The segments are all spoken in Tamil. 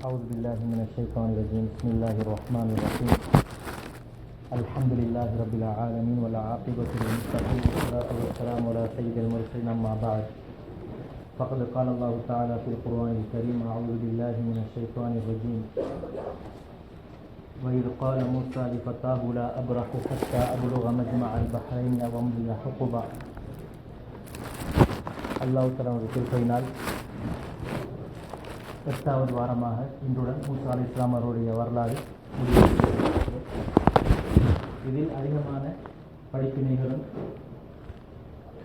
أعوذ بالله من الشيطان الرجيم. بسم الله الرحمن الرحيم. الحمد لله رب العالمين والعاقبة للمتقين والصلاة والسلام على سيد المرسلين. أما بعد فقد قال الله تعالى في القرآن الكريم: أعوذ بالله من الشيطان الرجيم. وإذ قال موسى لفتاه لا أبرح حتى أبلغ مجمع البحرين أو أمضي حقبا. அல்லாஹ் தஆலாவுடைய கிருபையினால் 8வது வாரமாக இன்றுடன் மூசா அலைஹிஸ்ஸலாம் அவருடைய வரலாறு முடிவடைகிறது. இதில் அதிகமான படிப்பினைகளும்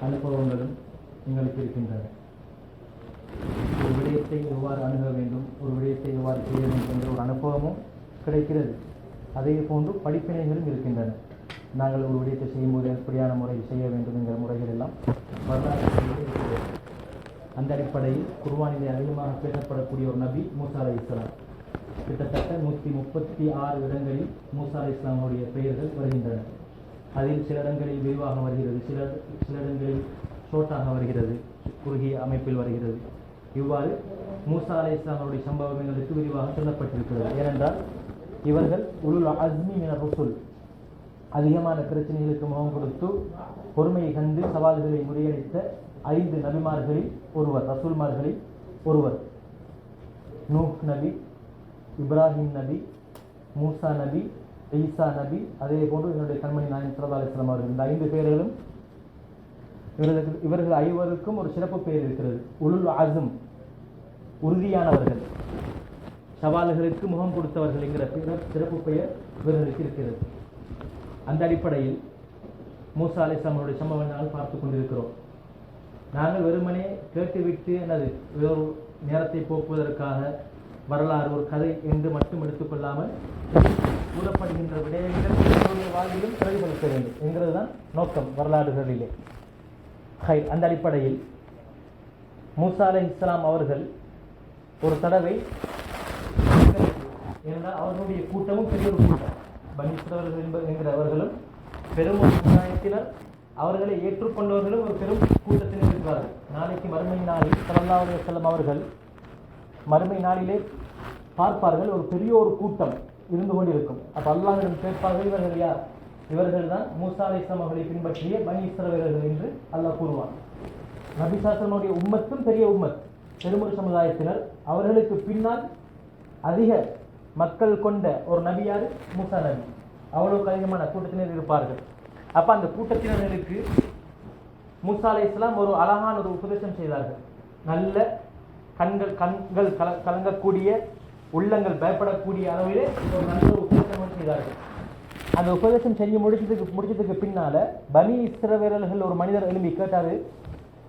அனுபவங்களும் எங்களுக்கு இருக்கின்றன. ஒரு விடயத்தை எவ்வாறு அணுக வேண்டும், ஒரு விடயத்தை எவ்வாறு செய்ய வேண்டும் என்ற ஒரு அனுபவமும் கிடைக்கிறது. அதே போன்று படிப்பினைகளும் இருக்கின்றன. நாங்கள் ஒரு விடயத்தை செய்யும்போது எப்படியான முறையில் செய்ய வேண்டும் என்கிற முறைகள் எல்லாம் வரலாறு இருக்கிறது. அந்த அடிப்படையில் குர்ஆனிலே அதிகமாக பேசப்படக்கூடிய ஒரு நபி மூசா அலைஹிஸ்ஸலாம். கிட்டத்தட்ட 136 இடங்களில் மூசா அலைஹிஸ்ஸலாமுடைய பெயர்கள் வருகின்றன. அதில் சில இடங்களில் விரிவாக வருகிறது, சில இடங்களில் ஷோட்டாக வருகிறது, குறுகிய அமைப்பில் வருகிறது. இவ்வாறு மூசா அலைஹிஸ்ஸலாமுடைய சம்பவம் எங்களுக்கு விரிவாக சொல்லப்பட்டிருக்கிறது. ஏனென்றால் இவர்கள் உலுல் அஸ்மி மினர் ருசுல், அதிகமான பிரச்சனைகளுக்கு முகம் கொடுத்து பொறுமையை கண்டு சவால்களை முறியடித்த 5 நபிமார்களில் ஒருவர், ரசூல்மார்களில் ஒருவர். நூஹ் நபி, இப்ராஹிம் நபி, மூசா நபி, ஈசா நபி, அதே போன்று என்னுடைய கண்மணி நாயகம் ஸல்லல்லாஹு அலைஹி வஸல்லம் அவர்கள். இந்த 5 பேர்களும் இவர்கள் 5வருக்கும் ஒரு சிறப்பு பெயர் இருக்கிறது. உலுல் அஸ்ம், உறுதியானவர்கள், சவால்களுக்கு முகம் கொடுத்தவர்கள் என்கிற சிறப்பு பெயர் இவர்களுக்கு இருக்கிறது. அந்த அடிப்படையில் மூசா அலைஹிஸ்ஸலாமுடைய சம்பவங்கள் பார்த்து கொண்டிருக்கிறோம். நாங்கள் வெறுமனே கேட்டுவிட்டு வேறு நேரத்தை போக்குவதற்காக வரலாறு, ஒரு கதை என்று மட்டும் எடுத்துக்கொள்ளாமல் கூறப்படுகின்ற விடயங்கள் வாழ்விலும் பிரதிபலிக்க வேண்டும் என்கிறது தான் நோக்கம் வரலாறுகளிலே. அந்த அடிப்படையில் மூசா அலைஹிஸ்ஸலாம் அவர்கள் ஒரு தடவை, ஏனென்றால் அவர்களுடைய கூட்டமும் பெரிய ஒரு கூட்டம், பனி இஸ்ரவேலர்கள் என்கிறவர்களும் பெரும் ஒரு சமுதாயத்தினர், அவர்களை ஏற்றுக்கொண்டவர்களும் ஒரு பெரும் கூட்டத்தில் இருக்கிறார்கள். நாளைக்கு மறுமை நாளில் ஸல்லல்லாஹு அலைஹி வஸல்லம் அவர்கள் மறுமை நாளிலே பார்ப்பார்கள், ஒரு பெரிய ஒரு கூட்டம் இருந்து கொண்டிருக்கும். அப்போ அல்லாஹ்விடம் கேட்பார்கள், இவர்கள் யார்? இவர்கள் தான் மூசா அலைஹிஸ்ஸலாம் அவர்களை பின்பற்றிய பனி இஸ்ரவேலர்கள் என்று அல்லாஹ் கூறுவான். நபி ஸல்லல்லாஹு உம்மத்தும் பெரிய உம்மத், பெருமொரு சமுதாயத்தினர். அவர்களுக்கு பின்னால் அதிக மக்கள் கொண்ட ஒரு நபி யார்? மூசா நபி. அவ்வளவு அதிகமான கூட்டத்தினர் இருப்பார்கள். அப்போ அந்த கூட்டத்தினர்களுக்கு மூசா அலைஹிஸ்ஸலாம் ஒரு அழகான ஒரு உபதேசம் செய்தார்கள். நல்ல கண்கள் கலங்கக்கூடிய, உள்ளங்கள் பயப்படக்கூடிய அளவிலே ஒரு நல்ல ஒரு உபதேசம் செய்தார்கள். அந்த உபதேசம் செஞ்சு முடிச்சதுக்கு பின்னால பனி இஸ்ரவேலர்கள் ஒரு மனிதர் எழுப்பி கேட்டாரு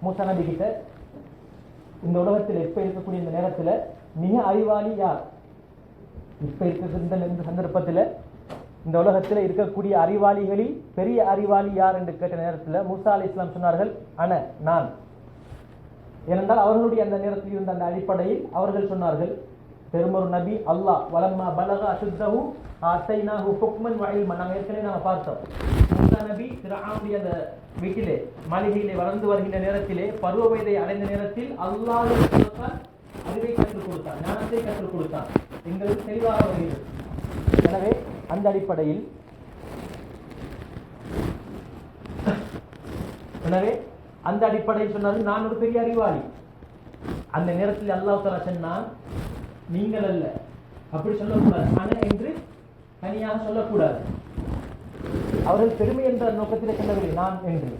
மூசா நபி கிட்ட, இந்த உலகத்தில் இப்ப இருக்கக்கூடிய இந்த நேரத்தில் மிக அறிவாளி யார்? இப்ப இருக்கிற இந்த சந்தர்ப்பத்தில் இந்த உலகத்தில் இருக்கக்கூடிய அறிவாளிகளில் பெரிய அறிவாளி யார் என்று கேட்ட நேரத்தில் மூசா அலைஹிஸ்ஸலாம் சொன்னார்கள், நான். ஏனென்றால் அவர்களுடைய அந்த நேரத்தில் இருந்த அந்த அடிப்படையில் அவர்கள் சொன்னார்கள், பெருமொரு நபி அல்லாஹ் வலம்மா பலக அசுத்தஹு ஆதைனாஹு ஹுக்மன் வ இல்மன். நாங்கள் ஏற்கனவே நாங்கள் பார்த்தோம், மூசா நபி ஃபிரௌனுடைய அந்த வீட்டிலே, மாளிகையிலே வளர்ந்து வருகின்ற நேரத்திலே, பருவ வயதை அடைந்த நேரத்தில் அல்லாஹ் அறிவை கற்றுக் கொடுத்தான், ஞானத்தை கற்றுக் கொடுத்தான் எங்களுக்கு தெளிவாக வருகிறது. எனவே அந்த அடிப்படையில் சொன்னார்கள், நான் ஒரு பெரிய அறிவாளி. அந்த நேரத்தில் அல்லாஹ் தஆலா சொன்னான், நீங்கள் அல்ல, அப்படி சொல்லக்கூடாது, என்று தனியாக சொல்லக்கூடாது. அவர்கள் பெருமை என்ற நோக்கத்திலே சொல்லவில்லை, நான் என்று.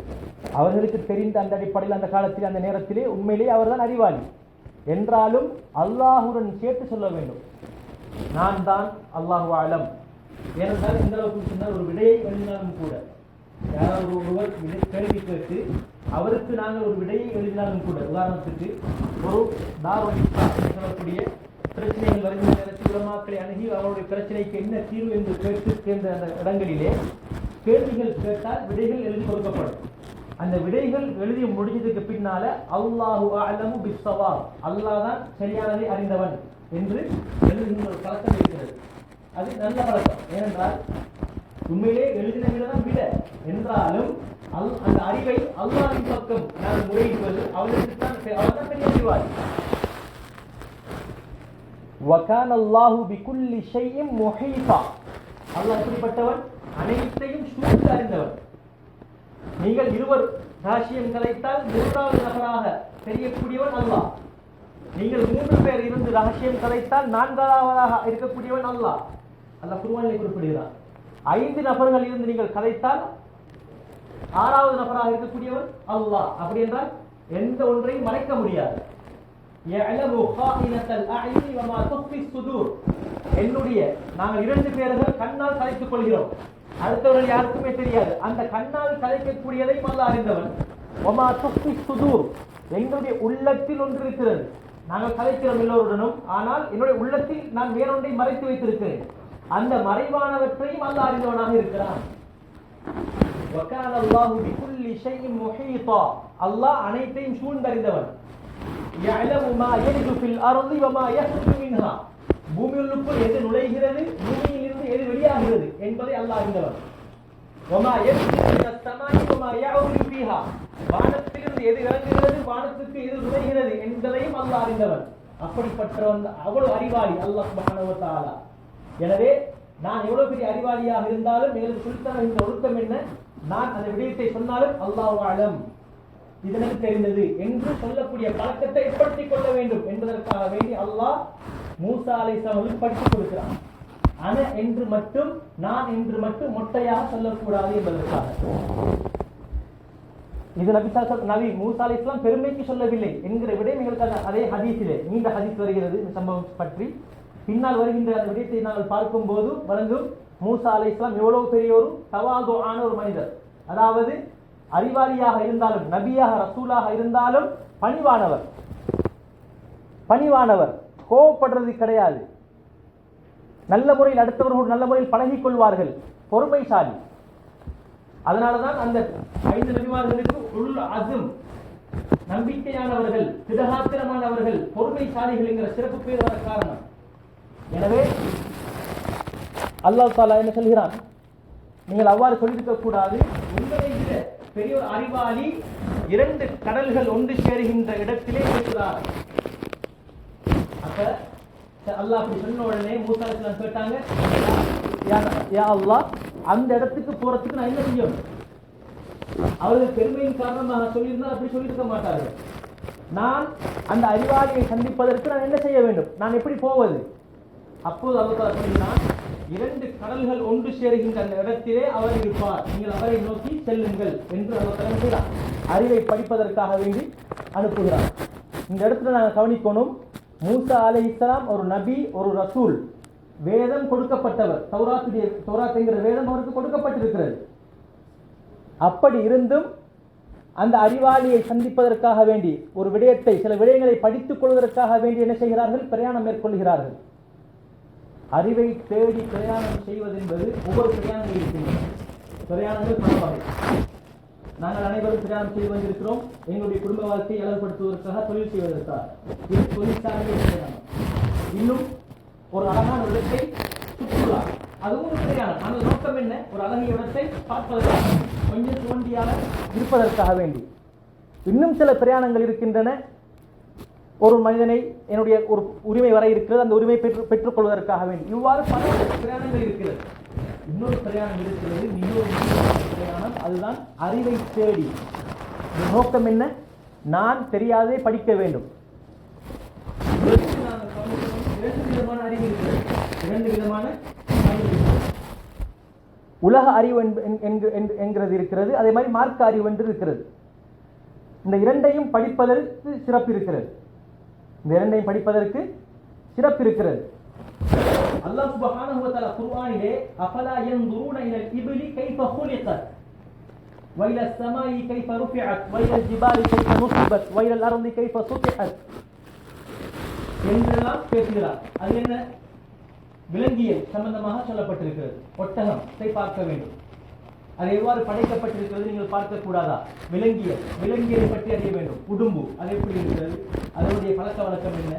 அவர்களுக்கு தெரிந்த அந்த அடிப்படையில் அந்த காலத்தில் அந்த நேரத்திலே உண்மையிலேயே அவர்தான் அறிவாளி என்றாலும் அல்லாஹுடன் சேர்த்து சொல்ல வேண்டும், நான் தான் அல்லாஹு அலம். ஏனென்றால் எந்த அளவுக்கு சொன்னால், ஒரு விடையை எழுதினாலும் கூட, யாராவது ஒருவர் கேள்வி கேட்டு அவருக்கு நாங்கள் ஒரு விடையை எழுதினாலும் கூட, உதாரணத்துக்கு ஒரு சொல்லக்கூடிய பிரச்சனைகள் வருகின்ற நேரத்தில் உலமாக்களை அணுகி அவருடைய பிரச்சனைக்கு என்ன தீர்வு என்று கேட்டு அந்த இடங்களிலே கேள்விகள் கேட்டால் விடைகள் எழுதி கொடுக்கப்படும். அந்த விடைகள் எழுதி முடிஞ்சதுக்கு பின்னால அல்லாஹு அலமு பிஸ்ஸவாப், அல்லாஹ் தான் சரியானதை அறிந்தவன் என்று எழுதுகின்ற ஒரு பழக்கம் இருக்கிறது. அது நல்ல பழக்கம். ஏனென்றால் உண்மையிலே எழுதினதான் விட என்றாலும் அந்த அறிவை அல்லாஹ்வின் பக்கம் நான் முறையிடுவது அவர்களுக்கு தான், அவர்தான் பெரிய அறிவாளி. வகான அல்லாஹு பிகுல்லி ஷைஇன் முஹீதா. அல்லாஹ் எப்படிப்பட்டவன்? அனைத்தையும் சூழ்ந்து அறிந்தவன். நீங்கள் இருவர் ரகசியம் கலைத்தால் மூன்றாவது நபராக தெரியக்கூடியவன் அல்லாஹ். நீங்கள் 3 பேர் இருந்து ரகசியம் கலைத்தால் 4வதாக இருக்கக்கூடியவன் அல்லாஹ். அல்லாஹ் குர்ஆனிலே குறிப்பிடுகிறார். 5 நபர்கள் இருந்து நீங்கள் கலைத்தால் 6வது நபராக இருக்கக்கூடியவன் அல்லாஹ். அப்படி என்றால் எந்த ஒன்றையும் மறைக்க முடியாது. يَعْلَمُ خَائِنَةَ الْأَعْيُنِ وَمَا تُخْفِي الصُّدُورُ. என்னுடைய நாங்கள் 2 பேர்கள் கண்ணால் கலைத்துக் கொள்கிறோம், அடுத்தவர்கள் யாருக்குமே தெரியாது. அந்த கண்ணால் கலைக்கக்கூடியதை அல்லாஹ் அறிந்தவன். وَمَا تُخْفِي الصُّدُورُ. எங்களுடைய உள்ளத்தில் ஒன்று இருக்கிறது, நாங்கள் கலைக்கிறோம் எல்லோருடனும், ஆனால் என்னுடைய உள்ளத்தில் நான் வேறொன்றை மறைத்து வைத்திருக்கிறேன். அந்த மறைவானவற்றையும் அல்லாஹ் அறிந்தவனாக இருக்கிறான். وَكَانَ اللَّهُ بِكُلِّ شَيْءٍ مُحِيطًا. அல்லாஹ் அனைத்தையும் சூழ்ந்தறிந்தவன். يَعْلَمُ مَا يَلِجُ فِي الْأَرْضِ وَمَا يَخْرُجُ مِنْهَا. பூமியுள்ளுக்குள் எது நுழைகிறது, பூமியிலிருந்து எது வெளியாகிறது என்பதை அல்லாஹ் அறிந்தவன். وَمَا يَنزِلُ مِنَ السَّمَاءِ وَمَا يَعْرُجُ فِيهَا. வானத்திலிருந்து எது இறங்குகிறது, வானத்துக்கு எது நுழைகிறது என்பதையும் அல்லாஹ் அறிந்தவன். அப்படிப்பட்டவன், அவ்வளவு அறிவாளி அல்லாஹ் சுப்ஹானஹு வ தஆலா. எனவே நான் எவ்வளவு பெரிய அறிவாளியாக இருந்தாலும் எங்களுக்கு சொல்லித்தர இந்த ஒழுக்கம் என்ன, நான் அந்த விடயத்தை சொன்னாலும் அல்லாஹு அலம், இது எனக்கு தெரிந்தது என்று சொல்லக்கூடிய பழக்கத்தை ஏற்படுத்திக் கொள்ள வேண்டும் என்பதற்காக வேண்டி அல்லாஹ் மூசா அலைஹிஸ்ஸலாமுக்கு படித்துக் கொடுக்கிறான். அன என்று மட்டும், நான் என்று மட்டும் மொட்டையாக சொல்லக்கூடாது என்பதற்காக. இது நபி மூசா அலைஹிஸ்ஸலாம் பெருமைக்கு சொல்லவில்லை என்கிற விடயம் எங்களுக்கு அதே ஹதீஸிலே நீண்ட ஹதீஸ் வருகிறது இந்த சம்பவம் பற்றி. பின்னால் வருகின்ற அந்த விடயத்தை நாங்கள் பார்க்கும் போது வழங்கும் மூசா அலைஹிஸ்ஸலாம் எவ்வளவு பெரிய ஒரு தவாதுஆன ஒரு மனிதர். அதாவது அறிவாளியாக இருந்தாலும், நபியாக ரசூலாக இருந்தாலும் பணிவானவர், கோபப்படுறது கிடையாது. நல்ல முறையில் அடுத்தவர்களோடு நல்ல முறையில் பழகிக் கொள்வார்கள், பொறுமைசாலி. அதனாலதான் அந்த 5 நபிமார்களுக்கு உல் அஸ்ம், நம்பிக்கையானவர்கள், திடகாத்திரமானவர்கள், பொறுமைசாலிகள் என்கிற சிறப்பு பேர் வர காரணம். எனவே அல்லாஹ் தஆலா என்ன சொல்கிறான், நீங்கள் அவ்வாறு சொல்லியிருக்க கூடாது. உங்களை விட பெரிய ஒரு அறிவாளி 2 கடல்கள் ஒன்று சேருகின்ற இடத்திலே இருக்கிறார். அப்ப அல்லாஹ் அப்படி சொன்ன உடனே மூசா அலைஹிஸ்ஸலாம் கேட்டாங்க, யா அல்லாஹ், அந்த இடத்துக்கு போறதுக்கு நான் என்ன செய்யணும்? அவர்கள் பெருமையின் காரணமாக சொல்லியிருந்தால் அப்படி சொல்லியிருக்க மாட்டார்கள். நான் அந்த அறிவாளியை சந்திப்பதற்கு நான் என்ன செய்ய வேண்டும், நான் எப்படி போவது? அப்போது அல்லாஹ் சொல்லினான், 2 கடல்கள் ஒன்று சேருகின்ற அந்த இடத்திலே அவர் இருப்பார், நீங்கள் அவரை நோக்கி செல்லுங்கள் என்று அல்லாஹ் சொல்கிறார். அறிவை படிப்பதற்காக வேண்டி அனுப்புகிறார். இந்த இடத்துல நாங்கள் கவனிக்கணும், மூசா அலைஹிஸ்ஸலாம் ஒரு நபி, ஒரு ரசூல், வேதம் கொடுக்கப்பட்டவர். தௌராத் என்கிற வேதம் அவருக்கு கொடுக்கப்பட்டிருக்கிறது. அப்படி இருந்தும் அந்த அறிவாளியை சந்திப்பதற்காக வேண்டி, ஒரு விடயத்தை, சில விடயங்களை படித்துக் கொள்வதற்காக வேண்டி என்ன செய்கிறார்கள்? பிரயாணம் மேற்கொள்கிறார்கள். அறிவை தேடி பிரயாணம் செய்வது என்பது ஒவ்வொரு பிரயாணங்கள் இருக்கின்றன. பிரயாணங்கள் பல வகை. நாங்கள் அனைவரும் பிரயாணம் செய்து வந்திருக்கிறோம், எங்களுடைய குடும்ப வாழ்க்கையை அழகுபடுத்துவதற்காக, தொழில் செய்வதற்காக. இது தொழில் சார்ந்த பிரயாணம். இன்னும் ஒரு அழகான இடத்தை சுற்றுலா, அதுவும் ஒரு பிரயாணம். ஆனால் நோக்கம் என்ன? ஒரு அழகிய இடத்தை பார்ப்பதற்காக, கொஞ்சம் தோண்டியாக இருப்பதற்காக வேண்டி. இன்னும் சில பிரயாணங்கள் இருக்கின்றன. ஒரு மனிதனை என்னுடைய ஒரு உரிமை வர இருக்கிறது, அந்த உரிமை பெற்றுக்கொள்வதற்காக வேண்டி. இவ்வாறு பல பிரயாணங்கள் இருக்கிறது. இன்னொரு பிரயாணம் இருக்கிறது, மிகவும் பிரயாணம், அதுதான் அறிவை தேடி. நோக்கம் என்ன? நான் தெரியாதே படிக்க வேண்டும். 2 விதமான அறிவு இருக்கிறது. 2 விதமான அறிவு. உலக அறிவு என்கிறது இருக்கிறது, அதே மாதிரி மார்க்க அறிவு என்று இருக்கிறது. இந்த 2ஐயும் படிப்பதற்கு சிறப்பு இருக்கிறது. அல்லாஹ் சுப்ஹானஹு வ தஆலா குர்ஆனிலே அஃபலா யன்துரூன இலல் இப்லி கைஃப குலிகத் வ இலஸ் ஸமாஇ கைஃப ருஃபிஅத் வ இலல் ஜிபாலி கைஃப நுஸிபத் வ இலல் அர்தி கைஃப சுத்திஹத் என்றெல்லாம் பேசுகிறார். அது என்ன? விலங்கியல் சம்பந்தமாக சொல்லப்பட்டிருக்கிறது. ஒட்டகத்தை பார்க்க வேண்டும், அது எவ்வாறு படைக்கப்பட்டிருக்கிறது நீங்கள் பார்க்க கூடாதா? விலங்கியலை பற்றி அறிய வேண்டும். உடும்பு அது எப்படி இருக்கிறது, அதனுடைய பழக்க வழக்கம் என்ன?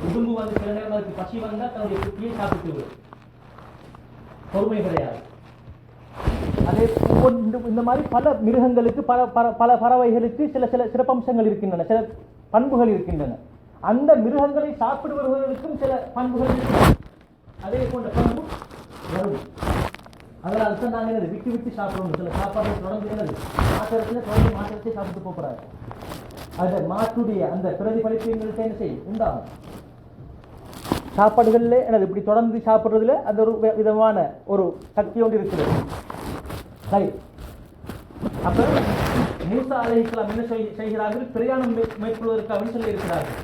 உடும்பு சில நேரம் அதுக்கு பசி வந்தால் தன்னுடைய குட்டியை சாப்பிட்டு விடும், பொறுமை கிடையாது. அதே இந்த மாதிரி பல மிருகங்களுக்கு, பல பறவைகளுக்கு சில சிறப்பம்சங்கள் இருக்கின்றன, சில பண்புகள் இருக்கின்றன. அந்த மிருகங்களை சாப்பிடுபவர்களுக்கும் சில பண்புகள் இருக்கும். அதே போன்ற பண்பு வரும். அதனால் தான் நாங்கள் என்னது விட்டு விட்டு சாப்பிடணும். சில சாப்பாடு தொடர்ந்து என்னது மாற்றத்தில் தொடர்ந்து மாற்றத்தை சாப்பிட்டு போகிறாரு. அந்த மாட்டுடைய அந்த பிரதிபலிப்பு எங்கள்கிட்ட என்ன செய்யும் உண்டாகும். சாப்பாடுகளில் என்னது இப்படி தொடர்ந்து சாப்பிட்றதுல அந்த ஒரு விதமான ஒரு சக்தி ஒன்று இருக்குது. சரி, அப்ப மூசா அலைஹிஸ்ஸலாம் என்ன செய்கிறார்கள்? பிரயாணம் மேற்கொள்வதற்காக சொல்லி இருக்கிறார்கள்.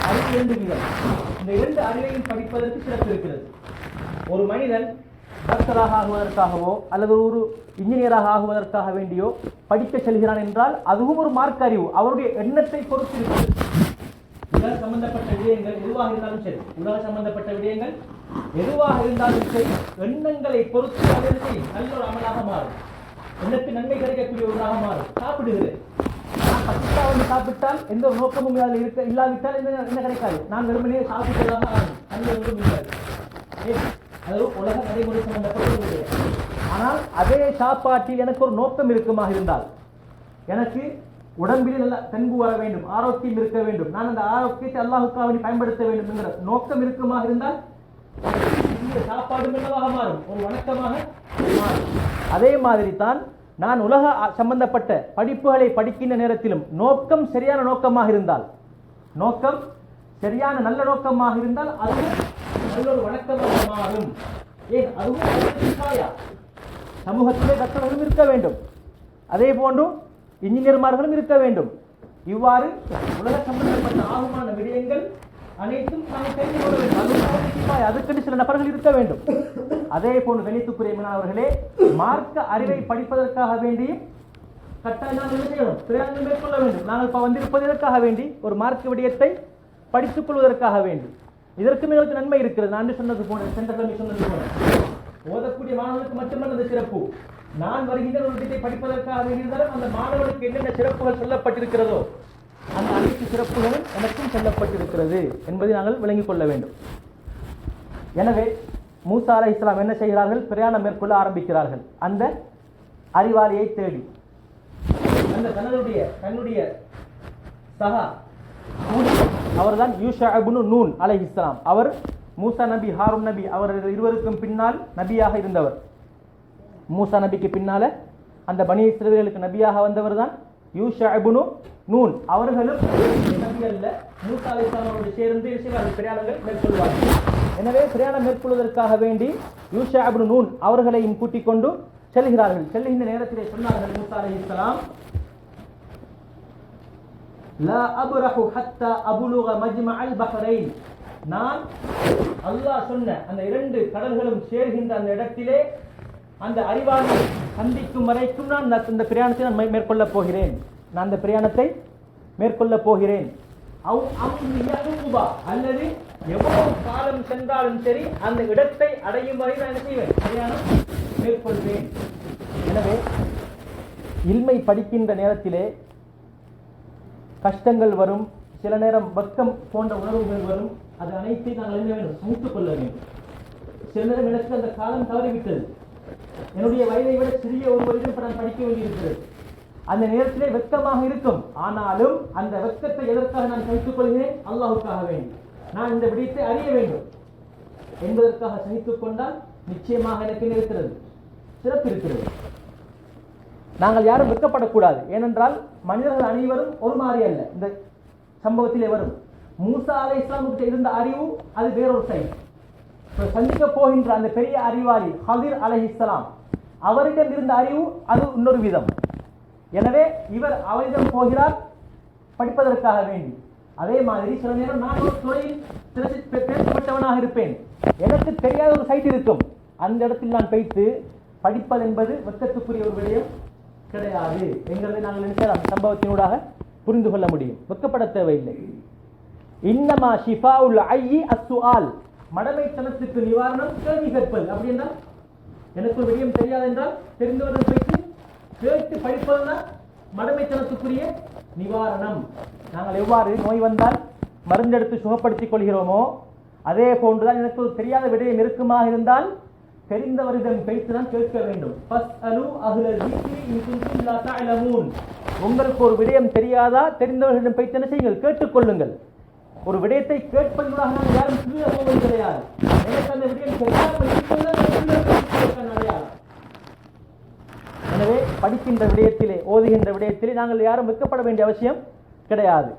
அது 2 விதம். இந்த 2 அறிவையும் படிப்பதற்கு சிறப்பு இருக்கிறது. ஒரு மனிதன் டாக்டராக ஆகுவதற்காகவோ அல்லது ஒரு இன்ஜினியராக ஆகுவதற்காக வேண்டியோ படிக்க செல்கிறான் என்றால் அதுவும் ஒரு மார்க்க அறிவு. அவருடைய எண்ணத்தை பொறுத்து இருக்கிறது. உலக சம்பந்தப்பட்ட விடயங்கள் எதுவாக இருந்தாலும் சரி, உலக சம்பந்தப்பட்ட விடயங்கள் எதுவாக இருந்தாலும் சரி, எண்ணங்களை பொறுத்து அது நல்ல ஒரு அமலாக மாறும். எண்ணத்து நன்மை கிடைக்கக்கூடிய ஒன்றாக மாறும். சாப்பிடுகிறேன், நான் பசிக்காக சாப்பிட்டால் எந்த ஒரு நோக்கமும் அதில் இருக்க இல்லாவிட்டால் என்ன கிடைக்காது. நான் வெறுமனே சாப்பிட்டதாக ஆகும். நல்ல ஒன்றும் இருக்காது. அது உலக நடைமுறை சம்பந்தப்பட்ட விடயம். ஆனால் அதே சாப்பாட்டில் எனக்கு ஒரு நோக்கம் இருக்குமாக இருந்தால், எனக்கு உடம்பில் நல்ல தென்பு வர வேண்டும், ஆரோக்கியம் இருக்க வேண்டும், நான் அந்த ஆரோக்கியத்தை அல்லாஹுக்காக பயன்படுத்த வேண்டும் என்கிற நோக்கம் இருக்குமாக இருந்தால் இந்த சாப்பாடு என்னவாக மாறும், ஒரு வணக்கமாக மாறும். அதே மாதிரி தான் நான் உலக சம்பந்தப்பட்ட படிப்புகளை படிக்கின்ற நேரத்திலும் நோக்கம் சரியான நோக்கமாக இருந்தால், நோக்கம் சரியான நல்ல நோக்கமாக இருந்தால் அது நல்ல ஒரு வணக்கமாக மாறும். ஏன் அதுவும் சமூகத்திலே டாக்டர்களும் இருக்க வேண்டும், அதே போன்று இன்ஜினியர்மார்களும் இருக்க வேண்டும். இவ்வாறு உலக சம்பந்தப்பட்ட ஆகுமான விடயங்கள் அனைத்தும் நாங்கள் தெரிந்து கொள்ள வேண்டும். அதுக்கென்று சில நபர்கள் இருக்க வேண்டும். அதே போன்று கணித்துக்குரிய மாணவர்களே, மார்க்க அறிவை படிப்பதற்காக வேண்டி கட்டாயம் நாங்கள் என்ன செய்யணும்? பிரயாணம் மேற்கொள்ள வேண்டும். நாங்கள் வந்திருப்பது எதற்காக வேண்டி? ஒரு மார்க்க விடயத்தை படித்துக் கொள்வதற்காக வேண்டி. இதற்கு எங்களுக்கு நன்மை இருக்கிறது. நான் சொன்னது போன சென்ற சொன்னது போன ஓதக்கூடிய மாணவர்களுக்கு மட்டுமல்ல அந்த சிறப்பு. நான் வருகின்ற ஒரு விடயத்தை படிப்பதற்காக வேண்டியிருந்தாலும் அந்த மாணவர்களுக்கு என்னென்ன சிறப்புகள் சொல்லப்பட்டிருக்கிறதோ அந்த அனைத்து சிறப்புகளும் எனக்கும் சொல்லப்பட்டிருக்கிறது என்பதை நாங்கள் விளங்கிக் கொள்ள வேண்டும். எனவே மூசா அலைஹிஸ்ஸலாம் என்ன செய்கிறார்கள்? பிரயாணம் மேற்கொள்ள ஆரம்பிக்கிறார்கள். அந்த அறிவாளியை தேடி அந்த தன்னுடைய சகா அவர்தான் யூஷா இப்னு நூன் அலைஹிஸ்ஸலாம். அவர் மூசா நபி, ஹாரூன் நபி அவர்கள் இருவருக்கும் பின்னால் நபியாக இருந்தவர். மூசா நபிக்கு பின்னால அந்த பனி இஸ்ரவேலுக்கு நபியாக வந்தவர் தான் யூஷா இப்னு நூன். அவர்களும் நபி அல்ல, மூசா அலைஹிஸ்ஸலாம் அவரோடு சேர்ந்து பிரயாணங்கள் மேற்கொள்வார்கள். எனவே பிரயாணம் மேற்கொள்வதற்காக வேண்டி யூஷா இப்னு நூன் அவர்களையும் கூட்டிக் கொண்டு செல்கிறார்கள். செல்கின்ற நேரத்திலே சொன்னார்கள் மூசா அலைஹிஸ்ஸலாம், லா அப்ரஹு ஹத்தா அபுலுக மஜ்மஅல் பஹ்ரைன். நான் அல்லாஹ் சொன்ன அந்த 2 கடல்களும் சேர்கின்ற அந்த இடத்திலே அந்த அறிவாளியை சந்திக்கும் வரைக்கும் நான் இந்த பிரயாணத்தை நான் மேற்கொள்ளப் போகிறேன். நான் அந்த பிரயாணத்தை மேற்கொள்ளப் போகிறேன். அல்லது எவ்வளவு காலம் சென்றாலும் சரி அந்த இடத்தை அடையும் வரை நான் என்ன செய்வேன்? பிரயாணம் மேற்கொள்வேன். எனவே இல்மை படிக்கின்ற நேரத்திலே கஷ்டங்கள் வரும், சில நேரம் பக்கம் போன்ற உணர்வுகள் வரும். அது அனைத்தையும் நாங்கள் என்ன வேண்டும்? சகித்துக் கொள்ள வேண்டும். சில நேரம் எனக்கு அந்த காலம் தவறிவிட்டது, என்னுடைய வயதை விட சிறிய ஒருவரிடம் நான் படிக்க வேண்டியிருக்கிறது. அந்த நேரத்திலே வெட்கமாக இருக்கும். ஆனாலும் அந்த வெட்கத்தை எதற்காக நான் சகித்துக் கொள்கிறேன்? அல்லாஹுக்காக வேண்டி. நான் இந்த விடயத்தை அறிய வேண்டும் என்பதற்காக சகித்துக் கொண்டால் நிச்சயமாக எனக்கு இருக்கிறது, சிறப்பு இருக்கிறது. நாங்கள் யாரும் வெட்கப்படக்கூடாது. ஏனென்றால் மனிதர்கள் அனைவரும் ஒரு மாதிரி அல்ல. இந்த சம்பவத்திலே வரும் மூசா அலைஹிஸ்ஸலாமுக்கு இருந்த அறிவு அது வேறொரு சைடு. சந்திக்க போகின்ற அந்த பெரிய அறிவாளி ஹதிர் அலைஹிஸ்ஸலாம் அவரிடம் இருந்த அறிவு அது இன்னொரு விதம். எனவே இவர் அவரிடம் போகிறார் படிப்பதற்காக வேண்டி. அதே மாதிரி சில நேரம் நான் ஒரு துறையில் பேசப்பட்டவனாக இருப்பேன், எனக்கு தெரியாத ஒரு சைட் இருக்கும். அந்த இடத்தில் நான் வைத்து படிப்பது என்பது வெட்கத்துக்குரிய ஒரு விடயம் கிடையாது என்கிறதை நாங்கள் நினைச்ச சம்பவத்தினூடாக புரிந்து கொள்ள முடியும். வெட்கப்பட தேவையில்லை. இன்னமா ஷிஃபாஉல் ஐயி அஸ்ஸுஆல். மடமைத்தனத்துக்கு நிவாரணம் கேள்வி கேட்பது. அப்படி என்றால் எனக்கு ஒரு விடயம் தெரியாது என்றால் தெரிந்தவர்கள் வைத்து கேட்டு படிப்பதுதான் மடமைத்தனத்துக்குரிய நிவாரணம். நாங்கள் எவ்வாறு நோய் வந்தால் மருந்தெடுத்து சுகப்படுத்திக் கொள்கிறோமோ அதே போன்றுதான் எனக்கு ஒரு தெரியாத விடயம் இருக்குமாக இருந்தால் தெரிந்தவரிடம் பேசிதான் கேட்க வேண்டும். உங்களுக்கு ஒரு விடயம் தெரியாதா? தெரிந்தவர்களிடம் பேசி என்ன செய்யுங்கள்? கேட்டுக்கொள்ளுங்கள். ஒரு விடயத்தை கேட்பதற்காக நாங்கள் யாரும் கீழே போவது கிடையாது. எனக்கு அந்த விடயம் தெரியாமல் இருப்பதுதான் அடையாளம். எனவே படிக்கின்ற விடயத்திலே, ஓதுகின்ற விடயத்திலே நாங்கள் யாரும் வெட்கப்பட வேண்டிய அவசியம் கிடையாது.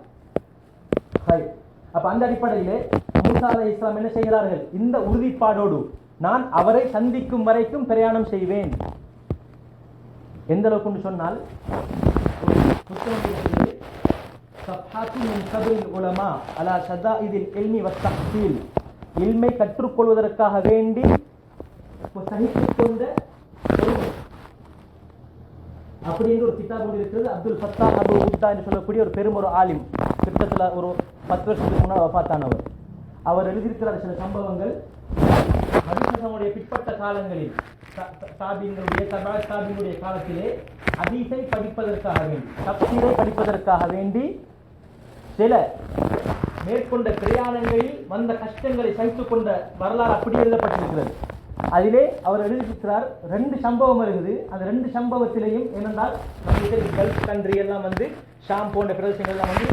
அப்ப அந்த அடிப்படையிலே மூசா அலைஹிஸ்ஸலாம் என்ன செய்கிறார்கள்? இந்த உறுதிப்பாடோடு நான் அவரை சந்திக்கும் வரைக்கும் பிரயாணம் செய்வேன். எந்த அளவுக்கு சொன்னால், இல்மை கற்றுக்கொள்வதற்காக வேண்டி சகித்துக் கொண்ட அப்படின்னு ஒரு கிதாபு இருக்கிறது. அப்துல் ஃபத்தா அபு உத்தா என்று சொல்லக்கூடிய ஒரு பெரும் ஒரு ஆலிம், கிட்டத்தில் ஒரு 10 வருஷத்துக்கு முன்னால் வஃபாத்தானவர். அவர் எழுதியிருக்கிறார் சில சம்பவங்கள். ஹதீஸுடைய பிற்பட்ட காலங்களில் தாபீன்களுடைய காலத்திலே ஹதீஸை படிப்பதற்காக வேண்டி, தஃசீரை படிப்பதற்காக வேண்டி சில மேற்கொண்ட பிரயாணங்களில் வந்த கஷ்டங்களை சகித்துக் கொண்ட வரலாறு அப்படி எழுதப்பட்டிருக்கிறது. அதிலே அவர் எழுதியிருக்கிறார். 2 சம்பவம் இருக்குது. அந்த 2 சம்பவத்திலையும் என்னென்றால், கல்ஃப் கண்ட்ரி எல்லாம் வந்து ஷாம் போன்ற பிரதேசங்கள் எல்லாம் வந்து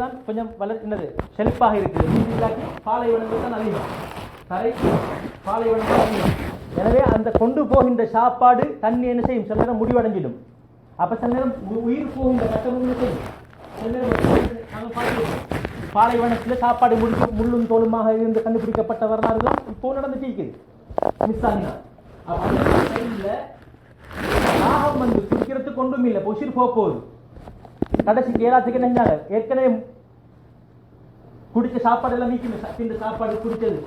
தான் கொஞ்சம் என்னது செழிப்பாக இருக்குது. இல்லாட்டி பாலைவனங்கள் தான் அதிகம், தரை பாலைவனங்கள் அதிகம். எனவே அந்த கொண்டு போகின்ற சாப்பாடு தண்ணி என்ன செய்யும்? சில நேரம் முடிவடைஞ்சிடும். அப்ப சில நேரம் உயிர் போகின்ற கட்டமும் என்ன செய்யும்? சில நேரம் நாங்கள் பார்த்துருக்கோம், பாலைவனத்தில் சாப்பாடு முடிச்சு முள்ளும் தோலுமாக இருந்து கண்டுபிடிக்கப்பட்ட வரலாறுலாம் இப்போ நடந்துட்டு இருக்குது. மிஸ் ஆகினா தாகம் வந்து குடிக்கிறதுக்கு ஒன்றும் இல்லை, உயிர் போகுது. கடைசிக்கு ஏலாத்துக்கு என்ன செஞ்சாங்க? ஏற்கனவே குடிச்ச சாப்பாடு எல்லாம் நீக்கி சாப்பாடு குடிச்சது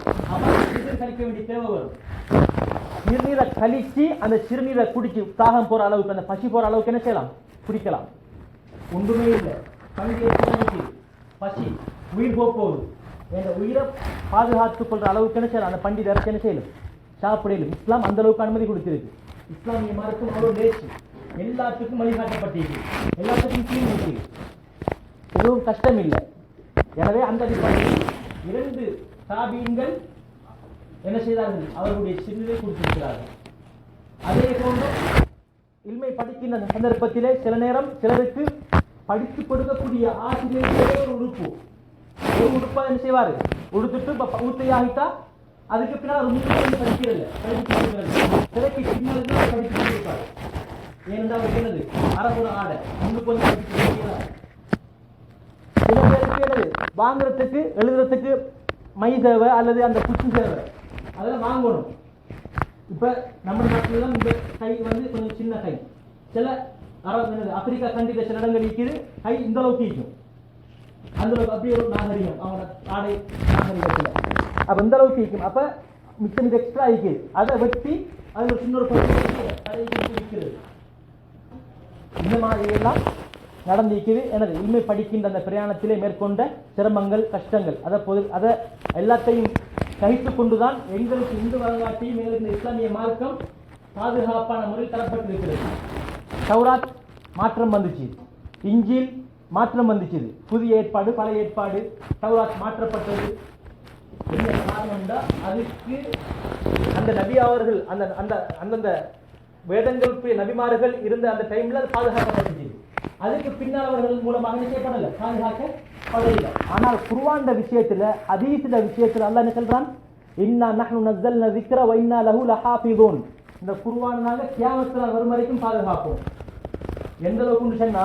கழிக்க வேண்டிய தேவை வரும். சிறுநீரை கழிச்சு அந்த சிறுநீரை குடிச்சு தாகம் போற அளவுக்கு, அந்த பசி போற அளவுக்கு என்ன செய்யலாம்? குடிக்கலாம். ஒன்றுமே இல்லை, பசி உயிர் போகுது. என்ற உயிரை பாதுகாத்துக் கொள்ற அளவுக்கு என்ன செய்யலாம்? அந்த பண்டிதருக்கு என்ன செய்யலும்? சாப்பிடலும். இஸ்லாம் அந்த அளவுக்கு அனுமதி கொடுத்திருக்கு. இஸ்லாமிய மார்க்கம் அவ்வளோ லேசு, எல்லாத்துக்கும் வழிகாட்டப்பட்டிருக்கு, எல்லாத்துக்கும் தீர்வு இருக்கு, எதுவும் கஷ்டம் இல்லை. எனவே அந்த அடிப்படையில் 2 தாபீன்கள் என்ன செய்தார்கள்? அவர்களுடைய சிறுநீரை குடித்திருக்கிறார்கள். அதே போன்று இல்மை படிக்கின்ற சந்தர்ப்பத்திலே சில நேரம் சிலருக்கு படித்து கொடுக்கக்கூடிய ஆசிரியர்களே ஒரு உடுப்பா என்ன செய்வாரு? உடுத்துட்டு ஊத்தையாகிட்டா அதுக்கு பின்னால் ஒரு முக்கியம் படிக்கிறது சிலைக்கு பின்னால் படித்து கொடுப்பாரு. ஏனென்றால் என்னது? அரபுர ஆடை முன்னுக்கு வந்து படிக்கிறார். சில பேருக்கு என்னது? வாங்குறதுக்கு எழுதுறதுக்கு மை தேவை அல்லது அந்த குச்சி தேவை, அதெல்லாம் வாங்கணும். இப்ப நம்ம நாட்டில் தான் இந்த கை வந்து கொஞ்சம் சின்ன கை. சில ஆப்பிரிக்கா கண்ட்ரியில் சில இடங்கள் இருக்குது, கை இந்த அளவுக்கு இருக்கும். அந்த அளவுக்கு அப்படியே ஒரு நாகரிகம், அவங்க ஆடை நாகரிகத்தில் அப்போ இந்த அளவுக்கு இருக்கும். அப்போ மிச்சம் இது எக்ஸ்ட்ரா இருக்குது, அதை வெட்டி அது ஒரு சின்ன ஒரு இருக்கிறது. இந்த மாதிரி எல்லாம் நடந்திருக்குது. எனது இல்மை படிக்கின்ற அந்த பிரயாணத்திலே மேற்கொண்ட சிரமங்கள், கஷ்டங்கள், அதை எல்லாத்தையும் சகித்து கொண்டுதான் எங்களுக்கு இந்து வரலாற்றையும் எங்களுக்கு இஸ்லாமிய மார்க்கம் பாதுகாப்பான முறையில் தரப்பட்டிருக்கிறது. தௌராத் மாற்றம் வந்துச்சு, இஞ்சில் மாற்றம் வந்துச்சு, புதிய ஏற்பாடு பழைய ஏற்பாடு, தௌராத் மாற்றப்பட்டது. என்ன காரணம்னா, அதுக்கு அந்த நபி அவர்கள் அந்தந்த வேதங்களுக்கு நபிமார்கள் இருந்த அந்த டைம்ல அது பாதுகாக்கப்பட்டுச்சு. அதுக்கு பின்னால் அவர்கள் மூலமாக செய்யப்படலை, பாதுகாக்கப்படவில்லை. ஆனால் குர்ஆன் விஷயத்துல, ஹதீஸ் விஷயத்துல அல்லாஹ் என்ன சொல்றான்? இன்னா நஹ்னு நஸல்னா ذிக்ர வ இன்னா லஹு லஹாஃபிதூன். இந்த குர்ஆனால கியாமத் நாள் வரும் வரைக்கும் பாதுகாப்போம். எந்த அளவுக்கு சொன்னா,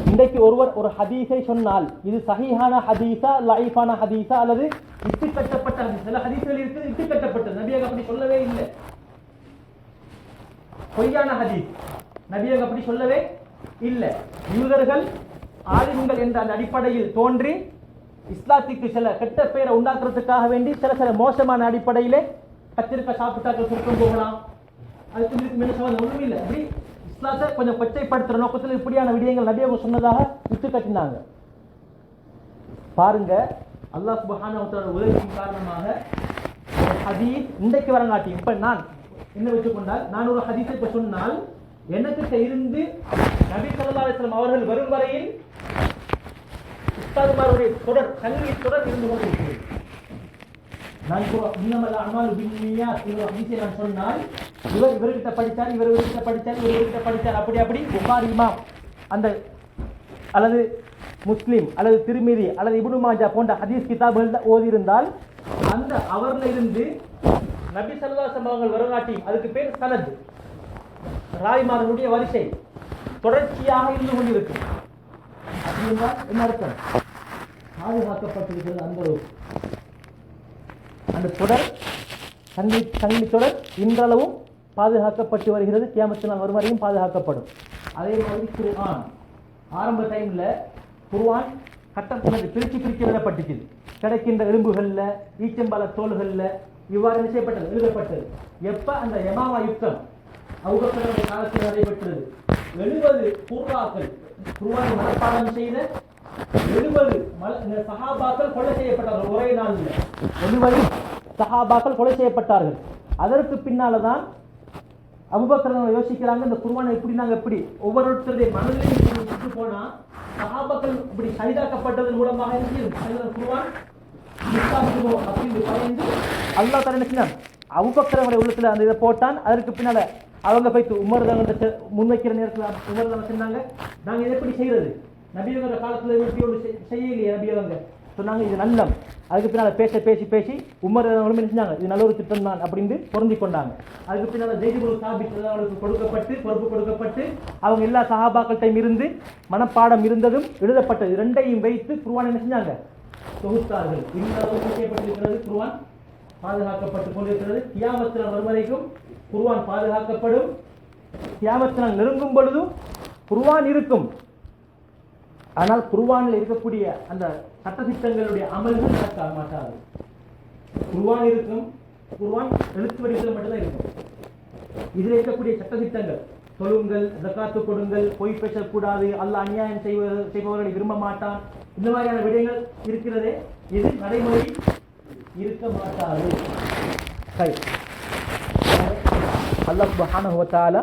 இன்றைக்கு ஒருவர் ஒரு ஹதீஸை சொன்னால் இது சஹீஹான ஹதீஸா லைஃபான ஹதீஸா அல்லது இட்டு கட்டப்பட்ட ஹதீஸ். சில ஹதீஸ்கள் இருக்குது இட்டு கட்டப்பட்டது, நபியாக அப்படி சொல்லவே இல்லை. பொய்யான ஹதீஸ், நபியாக அப்படி சொல்லவே இல்லை. யூதர்கள் ஆலிம்கள் என்ற அந்த அடிப்படையில் தோன்றி இஸ்லாத்துக்கு சில கெட்ட பெயரை உண்டாக்குறதுக்காக வேண்டி சில மோசமான அடிப்படையிலே கத்திரிக்க சாப்பிட்டாக்கள் சுருக்கம் போகலாம். அதுக்கு ஒன்றும் இல்லை. அப்படி இஸ்லாத்தை கொஞ்சம் கொச்சைப்படுத்துற நோக்கத்தில் இப்படியான விடயங்கள் நபியாக சொன்னதாக விட்டு கட்டினாங்க. பாருங்க, அல்லாஹ் சுப்ஹானஹு வ தஆலா உதவியின் காரணமாக ஹதீஸ் இன்றைக்கு வரங்காட்டி. இப்ப நான் என்ன வச்சுக்கொண்டால், நான் ஒரு ஹதீஸை இப்ப சொன்னால் எனக்கு இருந்து நபி ஸல்லல்லாஹு அலைஹி வஸல்லம் அவர்கள் வரும் வரையில் உஸ்தாதுமாருடைய தொடர், கல்வி தொடர் இருந்து கொண்டிருக்கிறது. நான் இன்னமல் அமாலு பின்னியாத் என்ற ஹதீஸை நான் சொன்னால், இவர்கிட்ட படித்தார், இவர்கிட்ட படித்தார், இவர்கிட்ட படித்தார், அப்படி புகாரி இமாம் அந்த அல்லது முஸ்லிம் அல்லது திருமிதி அல்லது இப்னு மாஜா போன்ற ஹதீஸ் கிதாபுகள் ஓதியிருந்தால் அந்த அவர்ல இருந்து நபி ஸல்லல்லாஹு அலைஹி வஸல்லம் வரலாற்றி, அதுக்கு பேர் சனத், ராய்மார்களுடைய வரிசை தொடர்ச்சியாக இருந்து கொண்டிருக்கும். அப்படின்னா என்ன அர்த்தம்? பாதுகாக்கப்பட்டிருக்கிறது. அந்த தொடர் சங்கிலி தொடர் இன்றளவும் பாதுகாக்கப்பட்டு வருகிறது. கியாமத் நாள் வரும் வரையும் பாதுகாக்கப்படும். அதே மாதிரி குர்ஆன் ஆரம்ப டைம்ல குர்ஆன் கட்டத்தில் பிரித்து விடப்பட்டுச்சு. கிடைக்கின்ற எலும்புகள்ல, ஈச்சம்பல தோள்கள்ல இவ்வாறு என்ன செய்யப்பட்டது, எழுதப்பட்டது. எப்ப அந்த யமாமா யுத்தம் அபூபக்கருடைய காலத்தில் நடைபெற்றது, 70 குர்ஆக்கள் குர்ஆனை மனப்பாடம் செய்த 70 சஹாபாக்கள் கொலை செய்யப்பட்டார்கள். ஒரே நாளில் 70 சஹாபாக்கள் கொலை செய்யப்பட்டார்கள். அதற்கு பின்னால்தான் அபூபக்கர் யோசிக்கிறாங்க, இந்த குர்ஆனை எப்படி ஒவ்வொருத்தருடைய மனதிலையும் போனா சஹாபாக்கள் இப்படி ஷஹீதாக்கப்பட்டதன் மூலமாக குர்ஆன் அப்படின்னு பயந்து அல்லாஹ் தஆலா என்ன செஞ்சான், அபூபக்கர் உள்ளத்துல அந்த இதை போட்டான். அதற்கு பின்னால அவங்க போய் உமர் முன்வைக்கிற நேரத்தில் உமர் தான் சொன்னாங்க, நாங்க இதை எப்படி செய்யறது, நபியோட காலத்துல எப்படி ஒன்று செய்யலையே நபியவங்க சொன்னாங்க, இது நல்லம். அதுக்கு பின்னால் பேசி உமர் என்ன செஞ்சாங்க, இது நல்ல ஒரு திட்டம் தான் அப்படின்னு பொருந்தி கொண்டாங்க. அதுக்கு பின்னால் ஜெய்த் இப்னு சாபித் அவர்களுக்கு பொறுப்பு கொடுக்கப்பட்டு அவங்க எல்லா சஹாபாக்கள்கிட்டையும் இருந்து மனப்பாடம் இருந்ததும் எழுதப்பட்டது ரெண்டையும் வைத்து குர்ஆன் என்ன செஞ்சாங்க, தொகுத்தார்கள். இந்த அளவுக்கு செய்யப்பட்டிருக்கிறது. குர்ஆன் பாதுகாக்கப்பட்டுக் கொண்டிருக்கிறது. கியாமத் நாள் வரும் வரைக்கும் குர்ஆன் பாதுகாக்கப்படும். கியாமத் நாள் நெருங்கும் பொழுதும் குர்ஆன் இருக்கும். ஆனால் குர்ஆனில் இருக்கக்கூடிய அந்த சட்டத்திட்டங்களுடைய அமல்கள் நடக்க மாட்டாது. குர்ஆன் இருக்கும், குர்ஆன் எழுத்து வடிவத்தில் மட்டும்தான் இருக்கும். இதில் இருக்கக்கூடிய சட்டத்திட்டங்கள், தொழுங்கள், ஜகாத்து கொடுங்கள், பொய் பேசக்கூடாது, அல்லாஹ் அநியாயம் செய்பவர்களை விரும்ப மாட்டான், இந்த மாதிரியான விடயங்கள் இருக்கிறதே, இது நடைமுறை இருக்க மாட்டாது. அல்லாஹ் சுப்ஹானஹு வ தஆலா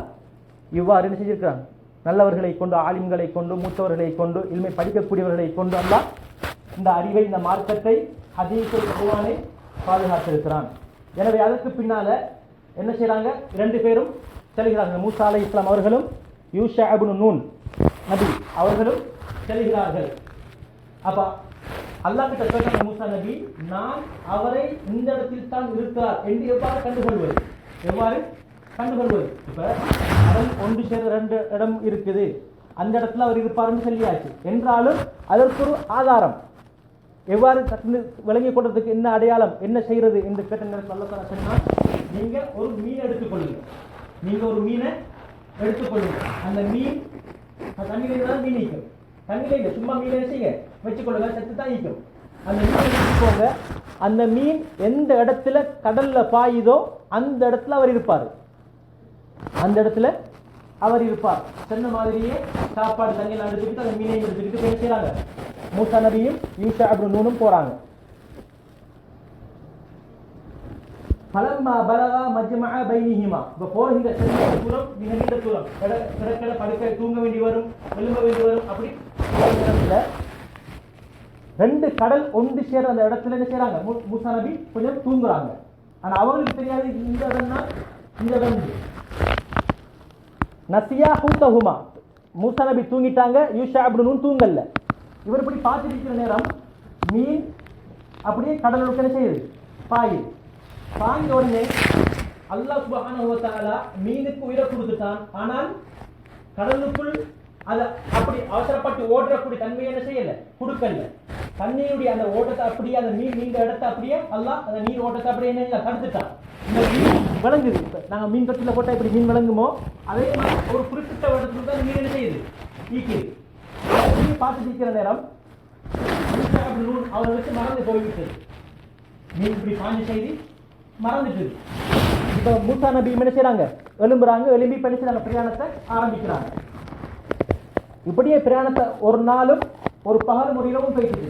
இவ்வாறு என்ன செஞ்சிருக்கிறான், நல்லவர்களை கொண்டு, ஆலிம்களை கொண்டு, மூத்தவர்களை கொண்டு, இல்மை படிக்கக்கூடியவர்களை கொண்டு அல்லாஹ் இந்த அறிவை, இந்த மார்க்கத்தை, ஹதீஸை, குர்ஆனை பாதுகாத்திருக்கிறான். எனவே அதற்கு பின்னால என்ன செய்யறாங்க, 2 பேரும் செல்கிறார்கள். மூசா அலைஹிஸ்ஸலாம் அவர்களும் யூஷா இப்னு நூன் நபி அவர்களும் செல்கிறார்கள். அப்ப அல்லாஹ் கிட்ட கேட்டாங்க மூசா நபி, நான் அவரை இந்த இடத்தில் தான் இருக்கிறார் என்று எவ்வாறு கண்டுகொள்வது? இப்ப அவன் ஒன்று சேர 2 இடம் இருக்குது, அந்த இடத்துல அவர் இருப்பார்னு சொல்லியாச்சு என்றாலும் அதற்கு ஒரு ஆதாரம், எவ்வாறு விளங்கிக் கொள்றதுக்கு என்ன அடையாளம், என்ன செய்யறது என்று கேட்ட நேரத்தில் அல்லாஹ் தஆலா சொன்னார், நீங்க ஒரு மீனை எடுத்துக்கொள்ளுங்க. அந்த மீன் தண்ணியில தான் மீன் ஈக்கும். தண்ணியில இல்லை, சும்மா மீனை செய்ய வச்சுக்கொள்ளுங்க, செத்து தான் ஈக்கும். அந்த மீனை எடுத்துக்கோங்க. அந்த மீன் எந்த இடத்துல கடல்ல பாயுதோ அந்த இடத்துல அவர் இருப்பார். சொன்ன மாதிரியே சாப்பாடு தண்ணியெல்லாம் எடுத்துக்கிட்டு அந்த மீனையும் எடுத்துக்கிட்டு போய் செய்யறாங்க. மூசா நபியும் யூஷா இப்னு நூனும் போறாங்க. பலம்மா பலகா மஜ்மஅ பைனிஹிமா, இப்ப போகிற தூரம் மிக நீண்ட தூரம், கிடக்கட படுக்க தூங்க வேண்டி வரும், எழும்ப வேண்டி வரும். அப்படி 2 கடல் ஒன்று சேர அந்த இடத்துல என்ன செய்யறாங்க, மூசா நபி கொஞ்சம் தூங்குறாங்க. ஆனா அவங்களுக்கு தெரியாது இந்த இடம்னா இந்த இடம். நசியா ஹூதஹுமா, மூசா நபி தூங்கிட்டாங்க, யூஷா இப்னு நூன் தூங்கல்ல. இவர் இப்படி பார்த்துட்டு இருக்கிற நேரம் மீன் அப்படியே கடலுக்கு என்ன செய்யுது, பாய்ந்த உடனே அல்லாஹ் சுப்ஹானஹு வ தஆலா மீனுக்கு உயிரை கொடுத்துட்டான். ஆனால் கடலுக்குள் அதை அப்படி அவசரப்பட்டு ஓடுறக்கூடிய தன்மையை என்ன செய்யல, கொடுக்கல. தண்ணியுடைய அந்த ஓட்டத்தை அப்படியே, அந்த மீன் நீண்ட இடத்தை அப்படியே அல்லாஹ் அந்த நீர் ஓட்டத்தை அப்படியே என்ன தடுத்துட்டான். இந்த மீன் விளங்குது. நாங்கள் மீன் கட்டில போட்டால் இப்படி மீன் விளங்குமோ அதே மாதிரி ஒரு குறிப்பிட்ட இடத்துல தான் மீன் என்ன செய்யுது, ஈக்குது. பார்த்துட்டு இருக்கிற நேரம் அவர்களுக்கு மறந்து போய்விட்டது. மீன் இப்படி பாஞ்ச செய்தி மறந்துட்டு. இப்ப மூசா நபி என்ன செய்யறாங்க, எழும்பி பண்ணி செய்யறாங்க, பிரயாணத்தை ஆரம்பிக்கிறாங்க. இப்படியே பிரயாணத்தை ஒரு நாளும் ஒரு பகலும் ஒரு இரவும் போயிட்டு,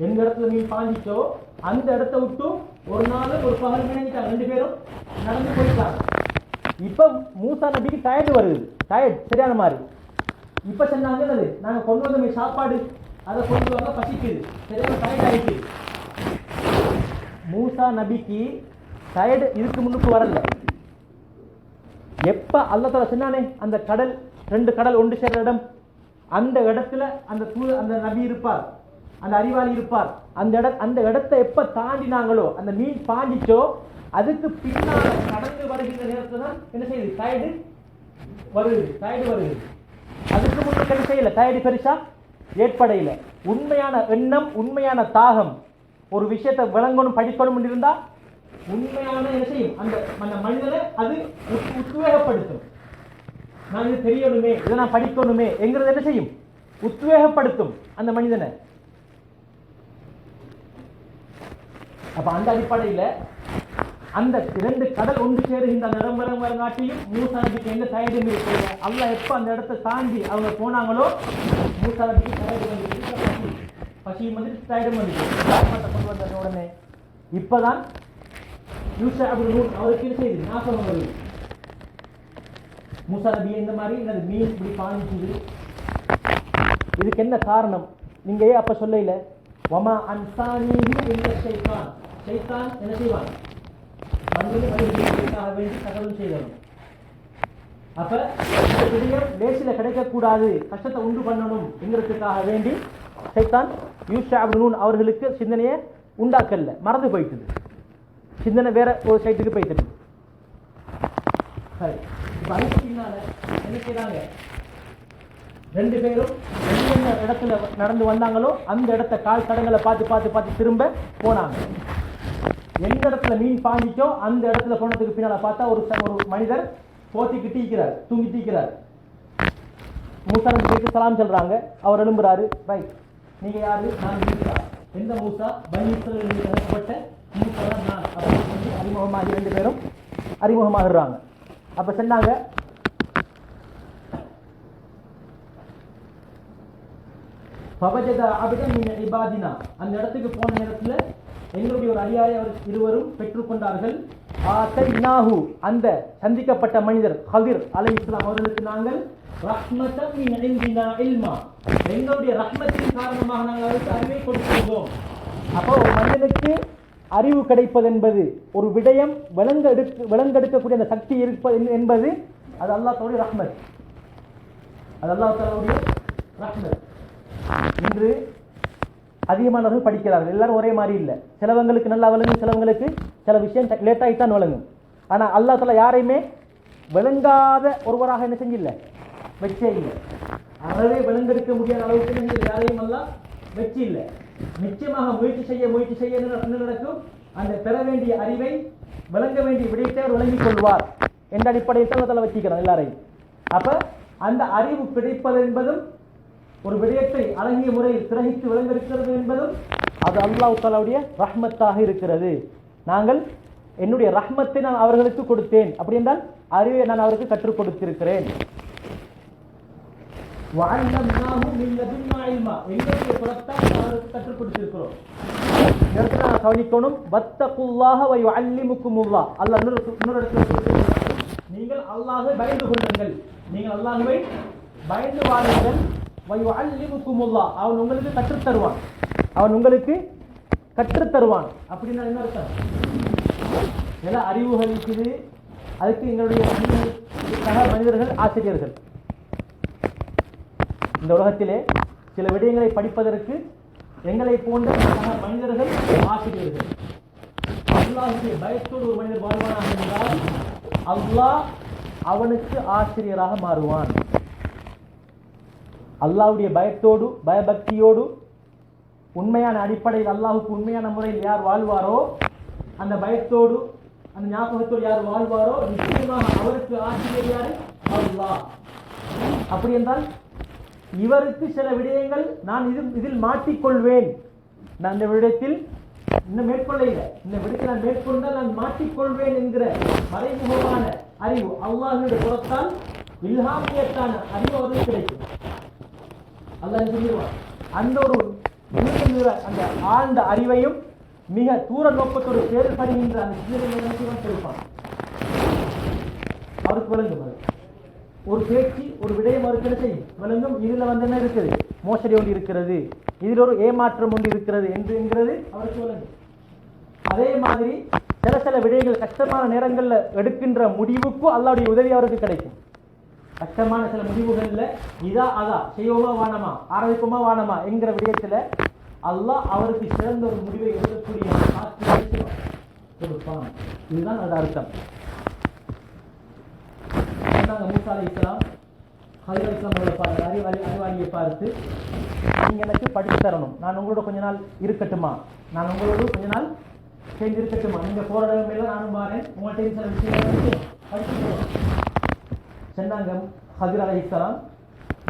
எந்த இடத்துல மீன் பாஞ்சிச்சோ அந்த இடத்த விட்டு ஒரு நாளும் ஒரு பகல் நினைஞ்சிட்டாங்க. 2 பேரும் நடந்து போயிட்டாங்க. இப்ப மூசா நபிக்கு டயர்டு சரியான மாதிரி. இப்ப சொன்னாங்க, நாங்க கொண்டு வந்த சாப்பாடு அதை கொண்டு வாங்க, பசிக்குது, சரியான டயர்ட் ஆயிடுச்சு. மூசா நபிக்கு டயர்டு இதுக்கு முன்னுக்கு வரல. எப்ப அல்லாஹ் தஆலா சொன்னானே அந்த கடல் 2 கடல் ஒன்று சேர்ற இடம் அந்த இடத்துல அந்த நபி இருப்பார், அந்த அறிவாளி இருப்பார். அந்த இடத்தை எப்ப தாண்டினாங்களோ, அந்த மீன் பாஞ்சிச்சோ, அதுக்கு பின்னால கடந்து வருகின்ற நேரத்துல தான் என்ன செய்யுது, டயர்டு வருகிறது. அதுக்கு முன்னுக்கு என்ன செய்யல, டயர்டு பெருசா ஏற்படையில. உண்மையான எண்ணம், உண்மையான தாகம், ஒரு விஷயத்தை விளங்கணும் படிக்கணும் இருந்தா உண்மையான என்ன செய்யும், அந்த மனிதனை அது உத்வேகப்படுத்தும். நான் இது தெரியணுமே, இதை நான் படிக்கணுமே என்கிறது என்ன செய்யும், உத்வேகப்படுத்தும் அந்த மனிதனை. அப்ப அந்த அடிப்படையில அந்த 2 கடல் ஒன்று சேருகின்ற நிரம்பரங்காட்டியும் மூசா நபிக்கு எந்த டயர்டும் இருக்கு. அல்லாஹ் எப்ப அந்த இடத்தை தாண்டி அவங்க போனாங்களோ, மூசா நபிக்கு டயர்டு வந்து பசியும் வந்து டயர்டும் வந்து கொண்டு வந்த உடனே இப்பதான் யூஷா இப்னு நூன் அவருக்கு என்ன செய்யுது, ஞாபகம் வருது. மூசா நபி இந்த மாதிரி இந்த மீன் இப்படி பாஞ்சுது, இதுக்கு என்ன காரணம் நீங்க ஏன் அப்ப சொல்லல, வமா அன்சானிஹி இல்ல ஷைத்தான், ஷைத்தான் என்ன செய்வான், மனிதனுக்காக வேண்டி தகவல் செய்யணும். அப்ப இந்த விடயம் லேசில கிடைக்கக்கூடாது, கஷ்டத்தை உண்டு பண்ணணும் என்கிறதுக்காக வேண்டி ஷைத்தான் யூஷா இப்னு நூன் அவர்களுக்கு சிந்தனையை உண்டாக்கல, மறந்து போயிட்டுது, சிந்தனை வேற ஒரு சைட்டுக்கு போயிட்டு. சரி, இப்ப அதுக்கு பின்னால என்ன செய்யறாங்க, 2 பேரும் எந்த இடத்துல நடந்து வந்தாங்களோ அந்த இடத்த கால் தடங்களை பார்த்து திரும்ப போனாங்க. எந்த இடத்துல மீன் பாஞ்சிச்சோ அந்த இடத்துல போனதுக்கு பின்னால பார்த்தா ஒரு மனிதர் போத்திக்கு டீக்கிறார், தூங்கி டீக்கிறார். மூசா நபிக்கு சலாம் சொல்றாங்க, அவர் எழும்புறாரு, ரைட் நீங்க யாரு, நான் மூசா. எந்த மூசா, பனி இஸ்ரவேல் அனுப்பப்பட்ட மூசா தான் நான். அறிமுகமாகி 2 பேரும் அறிமுகமாகிறாங்க. அப்ப சொன்னாங்க, அந்த இடத்துக்கு போன நேரத்துல எங்களுடைய ஒரு அடியாரை அவர் இருவரும் பெற்றுக்கொண்டார்கள். அந்த சந்திக்கப்பட்ட மனிதர் ஹதிர் அலைஹிஸ்ஸலாம் அவர்களுக்கு நாங்கள் ரஹ்மத்தன் மின் இந்தினா இல்மா, எங்களுடைய ரஹ்மத்தின் காரணமாக நாங்கள் அவருக்கு அறிவை கொடுத்திருந்தோம். அப்போ ஒரு மனிதனுக்கு அறிவு கிடைப்பது என்பது, ஒரு விடயம் விளங்கெடுக்கக்கூடிய அந்த சக்தி இருப்பது என்பது அது அல்லாஹ் தஆலாவுடைய ரஹ்மத், அது அல்லாஹ் தஆலாவுடைய ரஹ்மத். இன்று அதிகமானவர்கள் படிக்கிறார்கள், எல்லாரும் ஒரே மாதிரி இல்லை. சிலவங்களுக்கு நல்லா விளங்கும், சிலவங்களுக்கு சில விஷயம் லேட்டாகித்தான் விளங்கும். ஆனால் அல்லாஹ் தஆலா யாரையுமே விளங்காத ஒருவராக என்ன செஞ்சில்லை, வச்சே இல்லை. அறவே விளங்கெடுக்க முடியாத அளவுக்கு யாரையும் அல்லாஹ் வச்சு இல்லை. நிச்சயமாக முயற்சி செய்ய என்ன நடக்கும், அந்த பெற வேண்டிய அறிவை, விளங்க வேண்டிய விடயத்தை அவர் விளங்கிக் கொள்வார் என்ற அடிப்படையில் தான் அல்லாஹ் வச்சிக்கிறார் எல்லாரையும். அப்ப அந்த அறிவு கிடைப்பது என்பதும், ஒரு விடயத்தை அழகிய முறையில் கிரகித்து விளங்கெடுக்கிறது என்பதும் அது அல்லாஹ் தஆலாவுடைய ரஹ்மத்தாக இருக்கிறது. நாங்கள் என்னுடைய ரஹ்மத்தை நான் அவர்களுக்கு கொடுத்தேன், அப்படி என்றால் அறிவை நான் அவருக்கு கற்றுக் கொடுத்திருக்கிறேன். எங்களுடைய புறத்தால் அவருக்கு கற்றுக் கொடுத்திருக்கிறோம். நான் கவனிக்கணும், வத்தகுல்லாஹ வ யுஅல்லிமுக்குமுல்லாஹ், அல்லாஹ் இன்னொரு இடத்துல நீங்கள் அல்லாஹ்வை பயந்து கொள்ளுங்கள், நீங்கள் அல்லாஹ்வை பயந்து வாழுங்கள். வயுஅல்லிமுக்குமுல்லாஹ், அவன் உங்களுக்கு கற்றுத்தருவான், அப்படின்னா என்ன அர்த்தம், எல்லா அறிவுகள் இருக்குது. அதுக்கு எங்களுடைய சக மனிதர்கள் ஆசிரியர்கள். இந்த உலகத்திலே சில விடயங்களை படிப்பதற்கு எங்களை போன்ற சக மனிதர்கள் ஆசிரியர்கள். அல்லாஹ்வுடைய பயத்தோடு ஒரு மனிதர் வாழ்வானாக இருந்தால் அல்லாஹ் அவனுக்கு ஆசிரியராக மாறுவான். அல்லாஹ்வுடைய பயத்தோடு, பயபக்தியோடு, உண்மையான அடிப்படையில் அல்லாஹுக்கு உண்மையான முறையில் யார் வாழ்வாரோ, அந்த பயத்தோடு, அந்த ஞாபகத்தோடு யார் வாழ்வாரோ, நிச்சயமாக அவருக்கு ஆசிரியர் யாரு, அல்லாஹ். அப்படி என்றால் இவருக்கு சில விடயங்கள் நான் இதில் மாட்டிக்கொள்வேன், நான் இந்த விடயத்தில் இன்னும் மேற்கொள்ள இல்லை, இந்த விடயத்தில் நான் மேற்கொண்டால் நான் மாட்டிக்கொள்வேன் என்கிற மறைமுகமான அறிவு அல்லாஹ்வுடைய புறத்தால் இல்ஹாமியத்தான அறிவு அவருக்கு கிடைக்கும். அல்லாஹ் சொல்லிடுவான். அந்த ஒரு அந்த ஆழ்ந்த அறிவையும் மிக தூர நோக்கத்தோடு செயல்படுகின்ற அந்த சிந்தனை தெரிவிப்பான். அவருக்கு விளங்கும். அது ஒரு பேச்சு, ஒரு விடயம் அவருக்கு என்ன செய்யும், விளங்கும். இதுல என்ன இருக்குது, மோசடி ஒன்று இருக்கிறது, இதில் ஒரு ஏமாற்றம் ஒன்று இருக்கிறது என்கிறது அவருக்கு விளங்கும். அதே மாதிரி சில விடயங்கள் கஷ்டமான நேரங்களில் எடுக்கின்ற முடிவுக்கும் அல்லாஹ்வுடைய உதவி அவருக்கு கிடைக்கும். கஷ்டமான சில முடிவுகள்ல இதா அதா செய்வோமா வானமா ஆரம்பிப்போமா வானமா என்கிற விடயத்துல அல்லாஹ் அவருக்கு சிறந்த ஒரு முடிவை எடுக்கக்கூடிய கொடுப்பான். இதுதான் அது அர்த்தம். மூசா அலைஹிஸ்ஸலாம் ஹதீர் அலைஹிஸ்ஸலாம் அறிவாளியை பார்த்து, நீங்க எனக்கு படித்து தரணும், நான் உங்களோட கொஞ்ச நாள் இருக்கட்டுமா, நான் உங்களோட கொஞ்ச நாள் சேர்ந்து இருக்கட்டுமா, நீங்க போற இடமெல்லாம் நானும் பாறேன், உங்கள்கிட்ட சில விஷயங்கள் படிச்சு சொன்னாங்க. ஹதீர் அலைஹிஸ்ஸலாம்,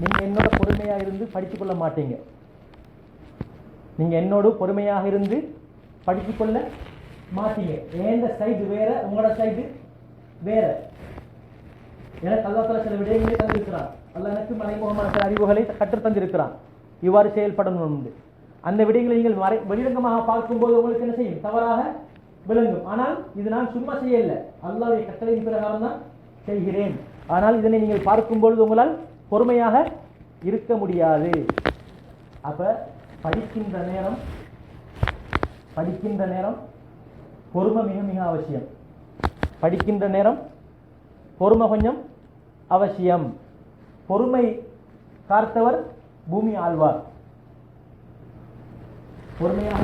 நீங்க என்னோட பொறுமையாக இருந்து படித்துக் கொள்ள மாட்டீங்க, நீங்க என்னோடு பொறுமையாக இருந்து படித்துக் கொள்ள மாட்டீங்க. ஏந்த சைடு வேற, உங்களோட சைடு வேற. எனக்கு அல்லாஹ் தஆலா சில விடயங்களை தந்திருக்கிறான். அல்லாஹ் எனக்கு மறைமுகமான சில அறிவுகளை கற்றுத் தந்திருக்கிறான், இவ்வாறு செயல்படணும். அந்த விடயங்களை நீங்கள் வெளிரங்கமாக பார்க்கும்போது உங்களுக்கு என்ன செய்யும்? தவறாக விளங்கும். ஆனால் இது நான் சும்மா செய்யல, அல்லாஹ்வுடைய கட்டளையின் பிரகாரம் தான் செய்கிறேன். ஆனால் இதனை நீங்கள் பார்க்கும்பொழுது உங்களால் பொறுமையாக இருக்க முடியாது. அப்ப படிக்கின்ற நேரம் பொறுமை மிக மிக அவசியம். படிக்கின்ற நேரம் பொறுமை கொஞ்சம் அவசியம். பொறுமை காத்தவர் பூமி ஆழ்வார். பொறுமையாக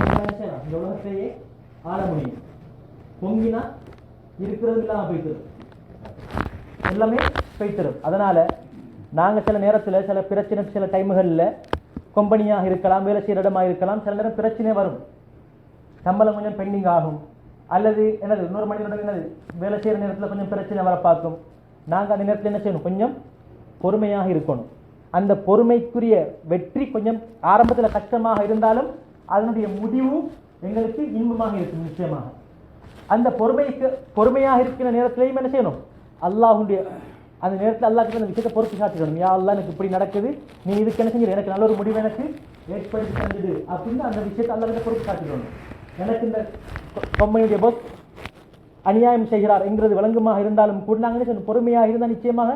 இந்த உலகத்தையே ஆள முடியும். பொங்கினா இருக்கிறது இல்லாம போய்த்தரும், எல்லாமே போய்த்தரும். அதனால நாங்க சில நேரத்தில் சில பிரச்சனை, சில டைமுகளில் கம்பெனியாக இருக்கலாம், வேலை செய்கிற இடமாக இருக்கலாம், சில நேரம் பிரச்சனை வரும், சம்பளம் கொஞ்சம் பெண்டிங் ஆகும், அல்லது என்னது இன்னொரு மனிதனுடன் என்னது வேலை செய்கிற நேரத்தில் கொஞ்சம் பிரச்சனை வர பார்க்கும். நாங்கள் அந்த நேரத்தில் என்ன செய்யணும்? கொஞ்சம் பொறுமையாக இருக்கணும். அந்த பொறுமைக்குரிய வெற்றி கொஞ்சம் ஆரம்பத்தில் கஷ்டமாக இருந்தாலும் அதனுடைய முடிவு எங்களுக்கு இன்பமாக இருக்கும். நிச்சயமாக அந்த பொறுமையாக இருக்கிற நேரத்திலையும் என்ன செய்யணும்? அல்லாஹ்வுடைய அந்த நேரத்தில் அல்லாஹ்க்கு அந்த விஷயத்தை பொறுப்பு காட்டிடணும். யா அல்லாஹ், எனக்கு இப்படி நடக்குது, நீ இதுக்கு என்ன செஞ்சிரு, எனக்கு நல்ல ஒரு முடிவு எனக்கு ஏற்படுத்தி தந்துடு அப்படின்னு அந்த விஷயத்தை அல்லாஹ்கிட்ட பொறுப்பு காட்டிடணும். எனக்கு இந்த கம்பெனியுடைய பாஸ் அநியாயம் செய்கிறார் என்கிறது விளங்குமாக இருந்தாலும் கூட நாங்கள் என்ன பொறுமையாக இருந்தால் நிச்சயமாக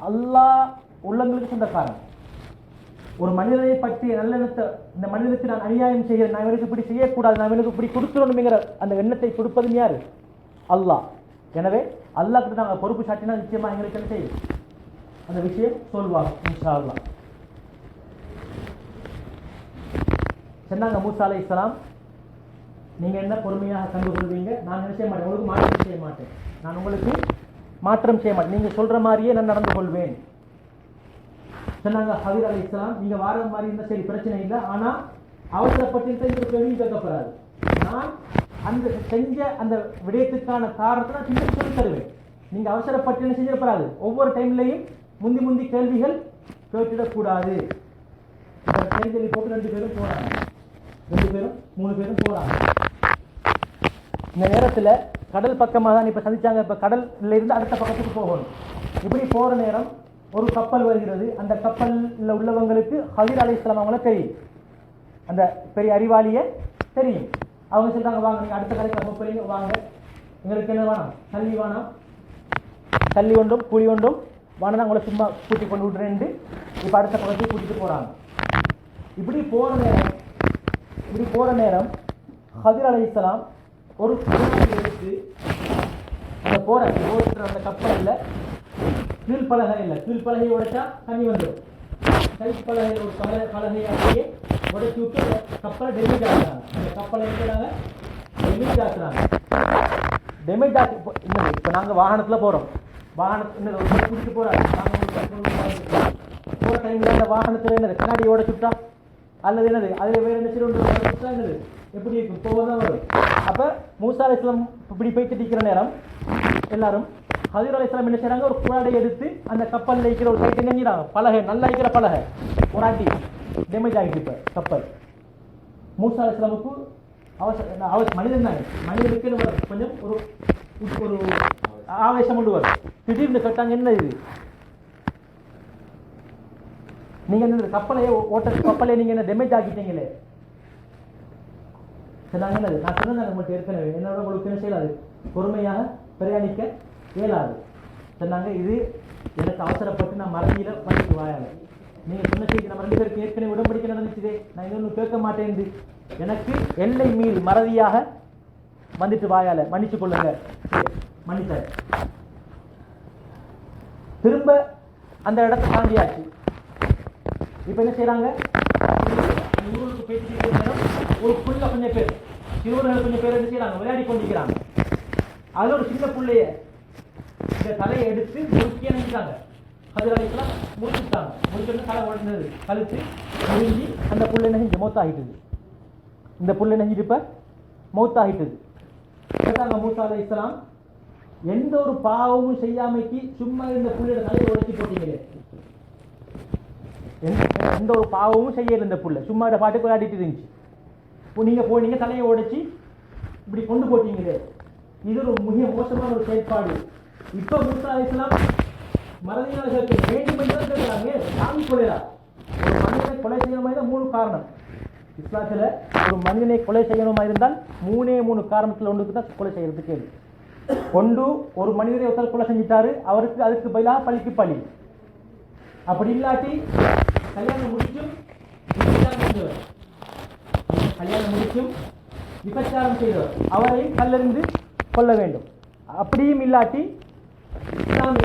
அல்லாஹ் உள்ளங்களுக்கு சொந்தக்காரன். ஒரு மனிதனை பற்றிய நல்லெண்ணத்தை, இந்த மனிதனுக்கு நான் அநியாயம் செய்கிறேன், நான் இவருக்கு இப்படி செய்யக்கூடாது, நான் இவருக்கு இப்படி கொடுத்துடணுங்கிற அந்த எண்ணத்தை கொடுப்பதும் யாரு? அல்லாஹ். எனவே அல்லாஹ் கிட்ட நாங்கள் பொறுப்பு சாட்டினா நிச்சயமாக எங்களுக்கு என்ன செய்யும்? அந்த விஷயம் சொல்வாங்க இன்ஷா அல்லாஹ். சொன்னாங்க மூசா அலைஹிஸ்ஸலாம், நீங்க என்ன பொறுமையாக கண்டு கொள்வீங்க, நான் என்ன செய்ய மாட்டேன், உங்களுக்கு மாற்றம் செய்ய மாட்டேன், நான் உங்களுக்கு மாற்றம் செய்ய மாட்டேன், நீங்க சொல்ற மாதிரியே நான் நடந்து கொள்வேன். சொன்னாங்க ஹதீர் அலைஹிஸ்ஸலாம், நீங்க வார மாதிரி இருந்தா சரி, பிரச்சனை இல்லை, ஆனா அவசரப்பட்டு இந்த கேள்வி கேட்கப்படாது. நான் அந்த செஞ்ச அந்த விடயத்துக்கான காரணத்தை நான் பின்னாடி சொல்லி தருவேன். நீங்க அவசரப்பட்டு என்ன செஞ்சிடப்படாது, ஒவ்வொரு டைம்லையும் முந்தி கேள்விகள் கேட்டுடக்கூடாது. கேள்வி போட்டு 2 பேரும் போறாங்க, 2 பேரும் 3 பேரும் போறாங்க. இந்த நேரத்தில் கடல் பக்கமாக தான் இப்போ சந்திச்சாங்க. இப்போ கடல்ல இருந்து அடுத்த பக்கத்துக்கு போகணும். இப்படி போகிற நேரம் ஒரு கப்பல் வருகிறது. அந்த கப்பலில் உள்ளவங்களுக்கு ஹதீர் அலைஹிஸ்ஸலாம் அவங்கள தெரியும், அந்த பெரிய அறிவாளியை தெரியும். அவங்க சொல்றாங்க, வாங்க நீங்கள் அடுத்த கரைக்கு கப்பலிங்க வாங்க, எங்களுக்கு என்ன வேணும், தள்ளி வேணாம், தள்ளி ஒன்றும் கூலி ஒன்றும் வேணா, உங்களை சும்மா கூட்டி கொண்டு விட்டுறேன்ட்டு இப்போ அடுத்த பக்கத்துக்கு கூட்டிகிட்டு போகிறாங்க. இப்படி போகிற நேரம் ஹதீர் அலைஹிஸ்ஸலாம் ஒரு எடுத்து அந்த ஓட்டுற அந்த கப்பலில் கீழ்பலகை இல்லை, கீழ்பலகையை உடைச்சா தண்ணி வந்துடும். கைப்பலகையில் ஒரு பலகையாகவே உடைச்சி விட்டு கப்பலை டெமேஜ் ஆக்குறாங்க. அந்த கப்பலை இருக்கிறாங்க டெமேஜ் ஆக்குறாங்க. டெமேஜ் ஆக்கி என்னது, இப்போ நாங்கள் வாகனத்தில் போகிறோம், வாகனத்தில் ஒரு பிடிச்சி போகிறாங்க, நாங்கள் போகிற டைமில் அந்த வாகனத்தில் என்னது கண்ணாடி உடைச்சுட்டா அல்லது என்னது அதில் வேறு என்ன செய்யணும் என்னது எப்படி இருக்கும், போவதான் வரும். அப்போ மூசா அலைஹிஸ்ஸலாம் இப்படி போய்த்து நிற்கிற நேரம் எல்லாரும் ஹதீர் அலைஹிஸ்ஸலாம் என்ன செய்கிறாங்க, ஒரு குழாடை எடுத்து அந்த கப்பலில் இருக்கிற ஒரு சைட்டை நெஞ்சிடாங்க, பலகை நல்லா இருக்கிற பலகை ஒரு ஆட்டி டேமேஜ் ஆகிட்டு. இப்போ கப்பல் மூசா அலைஹிஸ்ஸலாமுக்கு மனிதன் தானே, மனிதனுக்கு கொஞ்சம் ஒரு ஆவேசம் கொண்டு வரும். திடீர்னு கேட்டாங்க, என்ன இது, நீங்க என்ன கப்பலை நீங்க என்ன டேமேஜ் ஆக்கிட்டீங்களே. சொன்னாங்க, நான் சொன்னேன் உங்களுக்கு ஏற்கனவே, என்னோட உங்களுக்கு என்ன செய்யலாது, பொறுமையாக பிரயாணிக்க இயலாது. சொன்னாங்க, இது எனக்கு அவசரப்பட்டு நான் மறந்தியில பண்ணிட்டு வாயால, நீங்க சொன்ன செய்தி நம்ம 2 பேருக்கு ஏற்கனவே உடன்படிக்கை நடந்துச்சுதே, நான் இன்னொன்று கேட்க மாட்டேன், எனக்கு எல்லை மீறி மறதியாக வந்துட்டு வாயால மன்னிச்சு கொள்ளுங்க. மன்னித்தார். திரும்ப அந்த இடத்தை தாண்டியாச்சு. இப்போ என்ன செய்கிறாங்க, ஊருக்கு பேசிக்கிட்டு நேரம் ஒரு புள்ள கொஞ்சம் பேர் சிறுவர்கள் கொஞ்சம் பேர் என்ன செய்கிறாங்க, விளையாடி கொண்டிருக்கிறாங்க. அதில் ஒரு சின்ன பிள்ளைய இந்த தலையை எடுத்து முறுக்கி நினைக்கிறாங்க. அதில் முடிச்சுட்டாங்க. முடிச்சோடனே தலை உடனது கழுத்து முடிஞ்சு அந்த புள்ளை நெஞ்சு மௌத்தாகிட்டுது. இந்த புள்ளை நெஞ்சிட்டு இப்போ மௌத்தாகிட்டுது. கேட்டாங்க மூசா அலைஹிஸ்ஸலாம், எந்த ஒரு பாவமும் செய்யாமைக்கு சும்மா இந்த புள்ளையோட தலையை உடைச்சி போட்டீங்களே, எந்த ஒரு பாவமும் செய்யல இந்த புள்ள, சும்மா இதை பாட்டுக்கு விளையாடிட்டு இருந்துச்சு. இப்போ நீங்கள் போனீங்க தலையை உடைச்சி இப்படி கொண்டு போட்டீங்களே, இது ஒரு மிக மோசமான ஒரு செயற்பாடு. இப்போ மூசா அலைஹிஸ்ஸலாம் மறதியினால் கேட்க வேண்டும் என்று கேட்கிறாங்க. சாமி கொலையா ஒரு மனிதனை கொலை செய்யணுமா இருந்தால் 3 காரணம். இஸ்லாத்தில் ஒரு மனிதனை கொலை செய்யணுமா இருந்தால் 3 காரணத்தில் ஒன்றுக்கு தான் கொலை செய்யறதுக்கு. ஒன்று, ஒரு மனிதரை ஒருத்தர் கொலை செஞ்சிட்டாரு, அவருக்கு அதுக்கு பதிலாக பழிக்கு பழி. அப்படி இல்லாட்டி கல்யாணம் முடிச்சும் விபச்சாரம் செய்தவர் அவரையும் கல்லறிந்து கொள்ள வேண்டும். அப்படியும் இல்லாட்டி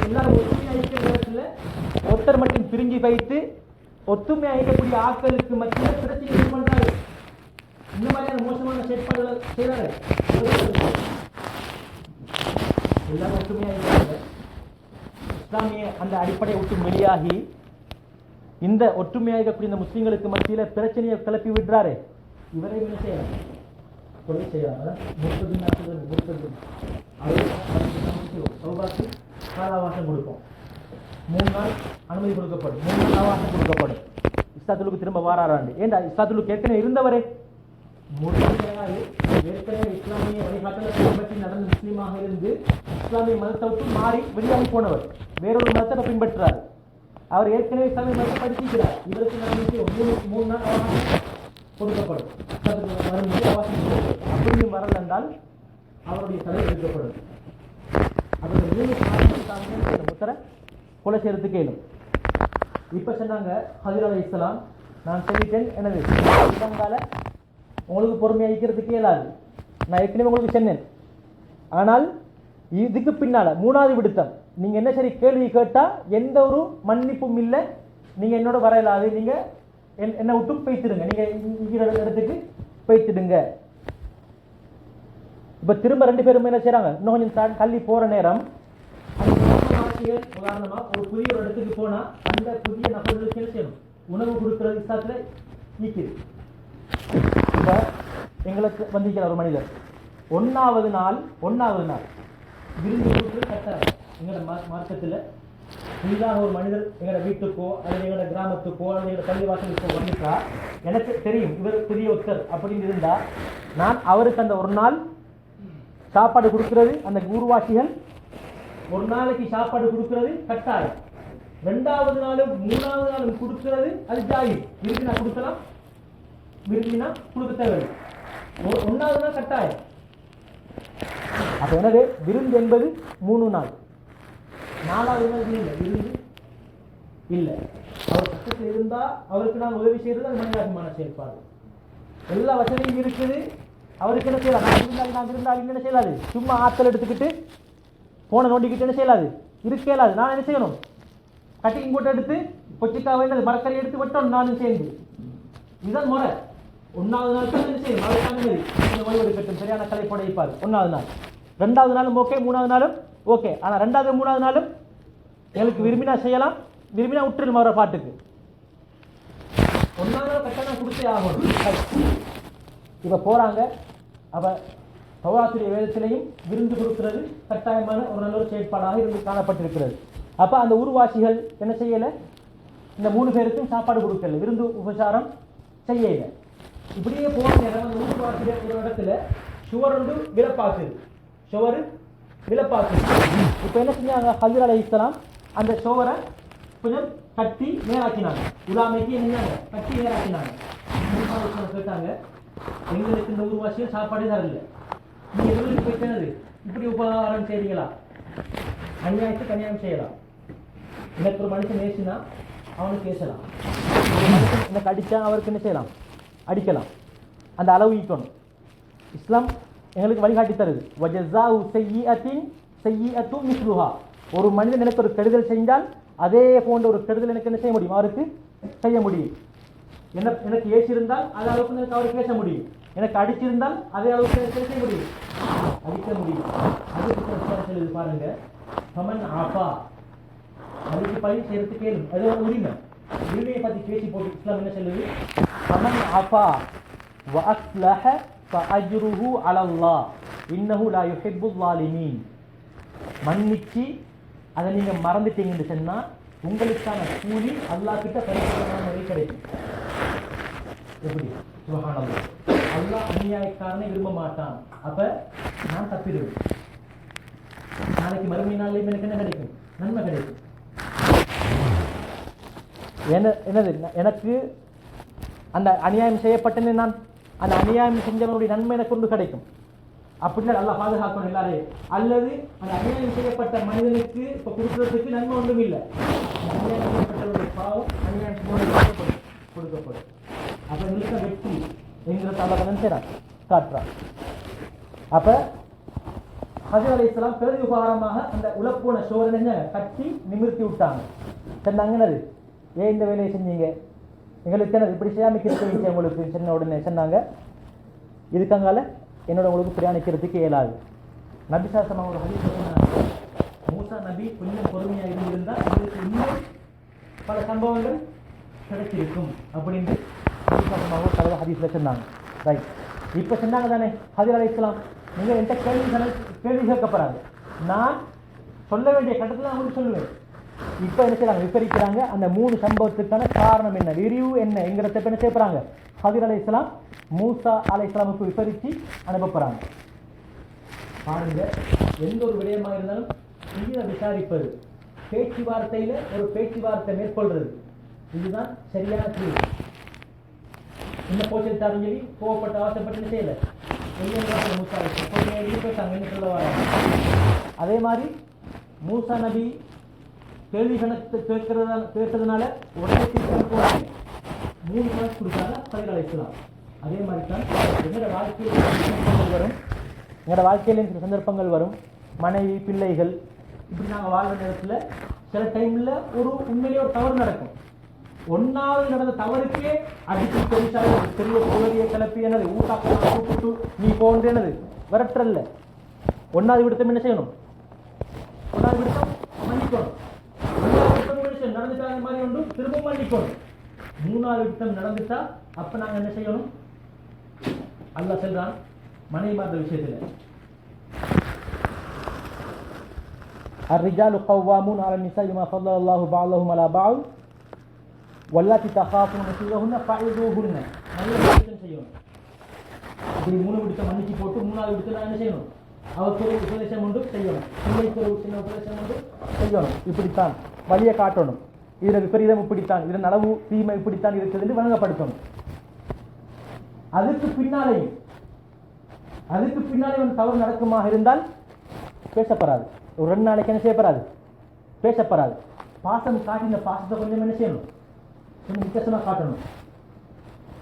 எல்லாரும் ஒற்றுமையாக இருக்கிற நேரத்தில் ஒருத்தர் மட்டும் பிரிஞ்சு வைத்து ஒத்துமையாக இருக்கக்கூடிய ஆட்களுக்கு மத்தியில் பிரச்சனை பண்றாரு. இந்த மாதிரியான மோசமான செயற்பாடுகளை செய்யறாரு. எல்லாரும் ஒற்றுமையாக இருக்கிறாங்க. இஸ்லாமிய அந்த அடிப்படையை விட்டு வெளியாகி இந்த ஒற்றுமையாக இருக்கக்கூடிய இந்த முஸ்லீம்களுக்கு மத்தியில் பிரச்சனையை கிளப்பி விடுறாரு. இவரை என்ன செய்யலாம், கொலை செய்யலாம். 30 நாட்கள் காலாவாசம் கொடுப்போம். 3 நாள் அனுமதி கொடுக்கப்படும், 3 நாள் அவகாசம் கொடுக்கப்படும். இஸ்லாத்துக்கு திரும்ப வாராராண்டு. ஏண்டா இஸ்லாத்துக்கு ஏற்கனவே இருந்தவரே ஏற்கனவே இஸ்லாமிய வழிகாட்டலை பின்பற்றி நடந்த முஸ்லீமாக இருந்து இஸ்லாமிய மதத்தை விட்டு மாறி வெளியாகி போனவர், வேறொரு மதத்தை பின்பற்றுறார். அவர் ஏற்கனவே இஸ்லாமிய மதத்தை படிக்கிறார். இவருக்கு நடந்து 3 நாள் அவகாசம் கொடுக்கப்படும். அப்படியும் வரல என்றால் அவருடைய தலை எடுக்கப்படும். அவருடைய 3 காரணத்துக்கு முத்தர கொலை செய்யறதுக்கு இயலும். இப்போ சொன்னாங்க ஹதீர் அலைஹிஸ்ஸலாம், நான் சொல்லிட்டேன், எனது இலங்கால உங்களுக்கு பொறுமையாக இருக்கிறதுக்கு இயலாது. நான் ஏற்கனவே உங்களுக்கு சொன்னேன். ஆனால் இதுக்கு பின்னால் 3வது விடுத்தம், நீங்கள் என்ன சரி கேள்வி கேட்டால் எந்த ஒரு மன்னிப்பும் இல்லை, நீங்கள் என்னோட வர இயலாது, நீங்கள் என்னை விட்டு போய்த்திடுங்க, நீங்கள் இருக்கிற இடத்துக்கு போய்த்திடுங்க. இப்போ திரும்ப 2 பேரும் என்ன செய்கிறாங்க, இன்னும் கொஞ்சம் தள்ளி போகிற நேரம் உதாரணமாக ஒரு புதிய ஒரு இடத்துக்கு போனால் அந்த புதிய நபர்களுக்கு என்ன செய்யணும், உணவு கொடுக்குறது இஸ்லாத்தில் நீக்குது. இப்போ எங்களுக்கு வந்திருக்கிற ஒரு மனிதர் 1வது நாள் விருந்து கொடுக்குறது கட்டாயம். எங்களோட மார்க்கத்தில் புதிதாக ஒரு மனிதர் எங்களோட வீட்டுக்கோ அல்லது எங்களோட கிராமத்துக்கோ அல்லது எங்களோட பள்ளிவாசலுக்கோ வந்துட்டா எனக்கு தெரியும் இவர் புதிய ஒருத்தர் அப்படின்னு இருந்தால் நான் அவருக்கு அந்த ஒரு நாள் சாப்பாடு கொடுக்கிறது, அந்த ஊர்வாசிகள் ஒரு நாளைக்கு சாப்பாடு கொடுக்கிறது கட்டாயம். 2வது நாளும் 3வது நாளும் கொடுக்கிறது அது ஜாயிஸ். விரும்பினா கொடுக்கலாம், விரும்பினா கொடுக்க தேவையில்லை. 1வது நாள் கட்டாயம். அப்போ எனவே விருந்து என்பது 3 நாள். 4வது நாள் விருந்து இல்லை. அவர் கஷ்டத்தில் இருந்தால் அவருக்கு நான் உதவி செய்கிறது அது மனிதாபிமான செயல்பாடு. எல்லா வசதியும் இருக்குது, அவருக்கு என்ன செய்யலாம், நான் இருந்தால் என்ன செய்யலாது, சும்மா ஆட்கள் எடுத்துக்கிட்டு போனை நோண்டிக்கிட்டு என்ன செய்யலாது, இருக்கலாது. நான் என்ன செய்யணும், கட்டிங் போட்டு எடுத்து கொச்சிக்காய் வேண்டியது மரக்கறி எடுத்து விட்டோம் நானும் சேர்ந்து. இதுதான் முறை. 1வது நாள் என்ன செய்யும், ஓய்வு எடுக்கட்டும், சரியான கலை போட வைப்பார் 1வது நாள். 2வது நாளும் ஓகே, 3வது நாளும் ஓகே. ஆனால் 2வது 3வது நாளும் எங்களுக்கு விரும்பினா செய்யலாம், விரும்பினா விட்டுருமா அவரை பாட்டுக்கு. 1வது நாள் கட்டாயம் கொடுத்தே ஆகணும். இப்போ போகிறாங்க. அப்போ தௌராத்துடைய வேதத்திலையும் விருந்து கொடுக்கிறது கட்டாயமான ஒரு நல்ல ஒரு செயற்பாடாக இருந்து காணப்பட்டிருக்கிறது. அப்போ அந்த ஊர்வாசிகள் என்ன செய்யலை, இந்த 3 பேருக்கும் சாப்பாடு கொடுக்கல, விருந்து உபசாரம் செய்யலை. இப்படியே போன நேரம் அந்த ஊர்வாசிகள் ஒரு இடத்துல சுவர் ஒன்று விலப்பாக்குது, சுவர் விலப்பாக்குது. இப்போ என்ன செஞ்சாங்க, ஹதீர் அலைஹிஸ்ஸலாம் அந்த சுவரை கொஞ்சம் கட்டி நேராக்கினாங்க. உலாமைக்கு என்ன கட்டி நேராக்கினாங்க. கேட்டாங்க, எங்களுக்கு இந்த ஊர்வாசிகள் சாப்பாடே தரல, நீங்க எங்களுக்கு போயிட்டது இப்படி உபகாரம் செய்றீங்களா, அநியாயத்துக்கு அநியாயம் செய்யலாம். எனக்கு ஒரு மனுஷன் நேசினா அவனுக்கு பேசலாம், எனக்கு அடித்தா அவருக்கு என்ன செய்யலாம், அடிக்கலாம். அந்த அளவு ஈக்கணும். இஸ்லாம் எங்களுக்கு வழிகாட்டி தருது. வஜஸாஉ ஸய்யிஅத்தின் ஸய்யிஅத்து மிஸ்லுஹா. ஒரு மனிதன் எனக்கு ஒரு கெடுதல் செஞ்சால் அதே போன்ற ஒரு கெடுதல் எனக்கு என்ன செய்ய முடியும், அவருக்கு செய்ய முடியும். எனக்கு ஏசிருந்தால் அதே அளவுக்கு எனக்கு அவருக்கு பேச முடியும். எனக்கு அடிச்சிருந்தால் அதே அளவுக்கு எனக்கு செய்ய முடியும், அடிக்க முடியும். அது பாருங்க, சமன் ஆப்பா அதுக்கு பழி செய்யறதுக்கு கேள்வி, அது ஒரு உரிமை. உரிமையை பற்றி பேசி போட்டு இஸ்லாம் என்ன சொல்லுது, சமன் ஆப்பா வஅஸ்லஹ ஃபஅஜ்ருஹு அலல்லாஹ் இன்னஹு லா யுஹிப்புல் ஸாலிமீன். மன்னிச்சு அதை நீங்க மறந்துட்டீங்கன்னு சொன்னா உங்களுக்கான கூலி அல்லாஹ் கிட்ட பரிபூர்ணமான முறையில் கிடைக்கும். எப்படி? சுப்ஹானல்லாஹ். அல்லாஹ் அநியாயக்காரனை விரும்ப மாட்டான். அப்ப நான் தப்பிடுவேன். நாளைக்கு மறுமை நாளையும் எனக்கு என்ன கிடைக்கும், நன்மை கிடைக்கும். என்னது, எனக்கு அந்த அநியாயம் செய்யப்பட்டேன்னு நான் அந்த அநியாயம் செஞ்சவனுடைய நன்மை எனக்கு கொண்டு கிடைக்கும். அப்படின்னா அல்லாஹ் பாதுகாக்கணும் எல்லாரையும். அல்லது அந்த அநியாயம் செய்யப்பட்ட மனிதனுக்கு இப்ப கொடுக்கறதுக்கு நன்மை ஒன்றும் இல்லை. அநியாயம் செய்யப்பட்டவருடைய பாவம் அநியாயம் கொடுக்கப்படும். அப்ப எங்களுக்கு வெற்றி என்கிறத அல்லாஹ் செய்றான், காட்டுறான். அப்ப ஹஜர் அலைஹிஸ்ஸலாம் பெரிய உபகாரமாக அந்த உலப்போன சோதனை கட்டி நிமிர்த்தி விட்டாங்க. சொன்னாங்க, என்னது ஏன் இந்த வேலையை செஞ்சீங்க, எங்களுக்கு என்னது இப்படி செய்யாமிக்கிறதுக்கு உங்களுக்கு சொன்ன உடனே சொன்னாங்க, இதுக்கங்கால என்னோட உங்களுக்கு பிரயாணிக்கிறதுக்கு இயலாது. நபி சாசமாக ஒரு ஹதீஸ் சொன்னாங்க, மூசா நபி கொஞ்சம் பொறுமையாக இருந்திருந்தால் உங்களுக்கு இன்னும் பல சம்பவங்கள் கிடைச்சிருக்கும் அப்படின்னு நபி சாசமாக ஒரு ஹதீஸ்ல சொன்னாங்க. ரைட், இப்போ சொன்னாங்க தானே ஹஜர் அலைஹிஸ்ஸலாம், நீங்கள் என்கிட்ட கேள்வி கேட்கப்படுறாங்க, நான் சொல்ல வேண்டிய கட்டத்தில் அவங்களுக்கு சொல்லுவேன். இப்போ என்ன செய்யறாங்க, விவரிக்கிறாங்க அந்த 3 சம்பவத்துக்கான காரணம் என்ன, விரிவு என்ன என்கிறத என்ன செய்ய போறாங்க, ஹஜர் அலைஹிஸ்ஸலாம் மூசா அலைஹிஸ்ஸலாமுக்கு விவரிச்சு அனுப்பப்படுறாங்க. பாருங்க, எந்த ஒரு விடயமாக இருந்தாலும் இதை விசாரிப்பது, பேச்சுவார்த்தையில ஒரு பேச்சுவார்த்தை மேற்கொள்றது, இதுதான் சரியான தீர்வு. இந்த போச்சல் சொல்லி கோவப்பட்டு ஆசைப்பட்டு செய்யல, அதே மாதிரி மூசா நபி கேள்வி கணக்கு கேட்கறதுனால உடனே போறாங்க, 3 கணக்கு கொடுத்தாங்க ஹஜர் அலைஹிஸ்ஸலாம். அதே மாதிரி தான் எங்களோட வாழ்க்கையில் வரும், எங்களோட வாழ்க்கையில சில சந்தர்ப்பங்கள் வரும், மனைவி பிள்ளைகள் இப்படி நாங்கள் வாழ்ற நேரத்தில் சில டைம்ல ஒரு உண்மையிலேயே ஒரு தவறு நடக்கும். 1வது நடந்த தவறுக்கே அடித்து பெரிய புகழிய கிளப்பி என்னது ஊட்டாக்கு நீ போன்று என்னது விரட்டல்ல. 1வது விடுத்தம் என்ன செய்யணும், 1வது விடுத்தம் மன்னிக்கணும். 2வது விடுத்தம் என்ன செய்யணும், நடந்துட்டாங்க மாதிரி ஒன்று திரும்ப மன்னிக்கணும். 3வது விடுத்தம் நடந்துட்டா அப்ப நாங்க என்ன செய்யணும், அல்லாஹ் சொல்றான் மனைவி மாற்ற விஷயத்துல, الرجال قوامون على النساء بما فضل الله بعضهم على بعض வல்லாத்தி தகாஃபூன நுஷூரஹுன்ன ஃபஅஇதுஹுன்ன. நல்ல விஷயம் செய்யணும். இப்படி 3 விடுத்த மன்னிச்சு போட்டு 3வது விடுத்தல என்ன செய்யணும், அவருக்கு ஒரு உபதேசம் ஒன்று செய்யணும், பிள்ளைக்கு ஒரு சின்ன உபதேசம் ஒன்று செய்யணும். இப்படித்தான் வழியை காட்டணும், இதில் விபரீதம் இப்படித்தான், இதில் நலவு தீமை இப்படித்தான் இருக்குது வழங்கப்படுத்தணும். அதுக்கு பின்னாலே வந்து தவறு நடக்குமாக இருந்தால் பேசப்படாது. ஒரு 2 நாளைக்கு என்ன செய்யப்படாது, பேசப்படாது. பாசம் காட்டின பாசத்தை கொஞ்சம் என்ன செய்யணும், கொஞ்சம் வித்தியாசமாக காட்டணும்.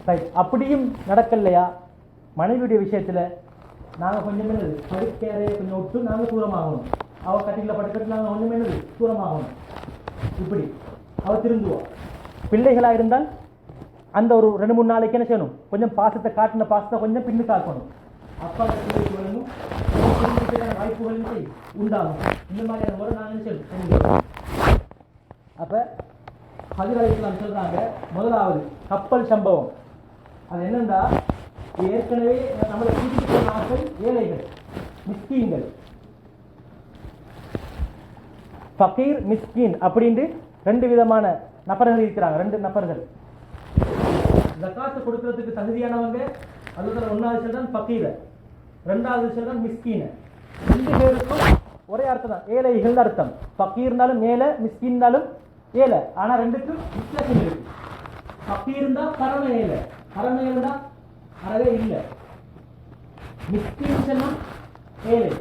ரைட், அப்படியும் நடக்கலையா மனைவியுடைய விஷயத்தில் நாங்கள் கொஞ்சம் என்னது படுக்கையறையை கொஞ்சம் விட்டு நாங்கள் தூரமாகணும், அவள் கட்டில படுக்கிறது நாங்கள் கொஞ்சம் என்னது தூரமாகணும். இப்படி அவள் திருந்துவோம். பிள்ளைகளாக இருந்தால் அந்த ஒரு 2-3 நாளைக்கு என்ன செய்யணும், கொஞ்சம் பாசத்தை காட்டின பாசத்தை கொஞ்சம் பின்னு காக்கணும். அப்பா பிள்ளைக்கு வழங்கும் வாய்ப்புகள் உண்டாகும். இந்த மாதிரியான முறை நாங்கள் என்ன செய்யணும். அப்போ ஹஜர் அலைஹிஸ்ஸலாம் சொல்றாங்க, முதலாவது கப்பல் சம்பவம். அது என்னன்னா, ஏற்கனவே நம்மளை கூட்டிட்டு போன ஆட்கள் ஏழைகள், மிஸ்கீன்கள், ஃபகீர் மிஸ்கீன் அப்படின்ட்டு 2 விதமான நபர்கள் இருக்கிறாங்க. 2 நபர்கள் ஜகாத்து கொடுக்கறதுக்கு தகுதியானவங்க. அதுதான் 1வது சொல்றான் ஃபகீர, 2வது சொல்றான் மிஸ்கீன. 2 பேருக்கும் ஒரே அர்த்தம் தான், ஏழைகள் அர்த்தம். ஃபகீர்னாலும் ஏழை, மிஸ்கீன்னாலும் ஏழை. ஆனா 2க்கும் வித்தியாசம் இருக்கு. ஃபகீர் தான் பரம ஏழை, பரம ஏழைனா அறவே இல்லை. மிஸ்கீன் சொன்னா ஏழை,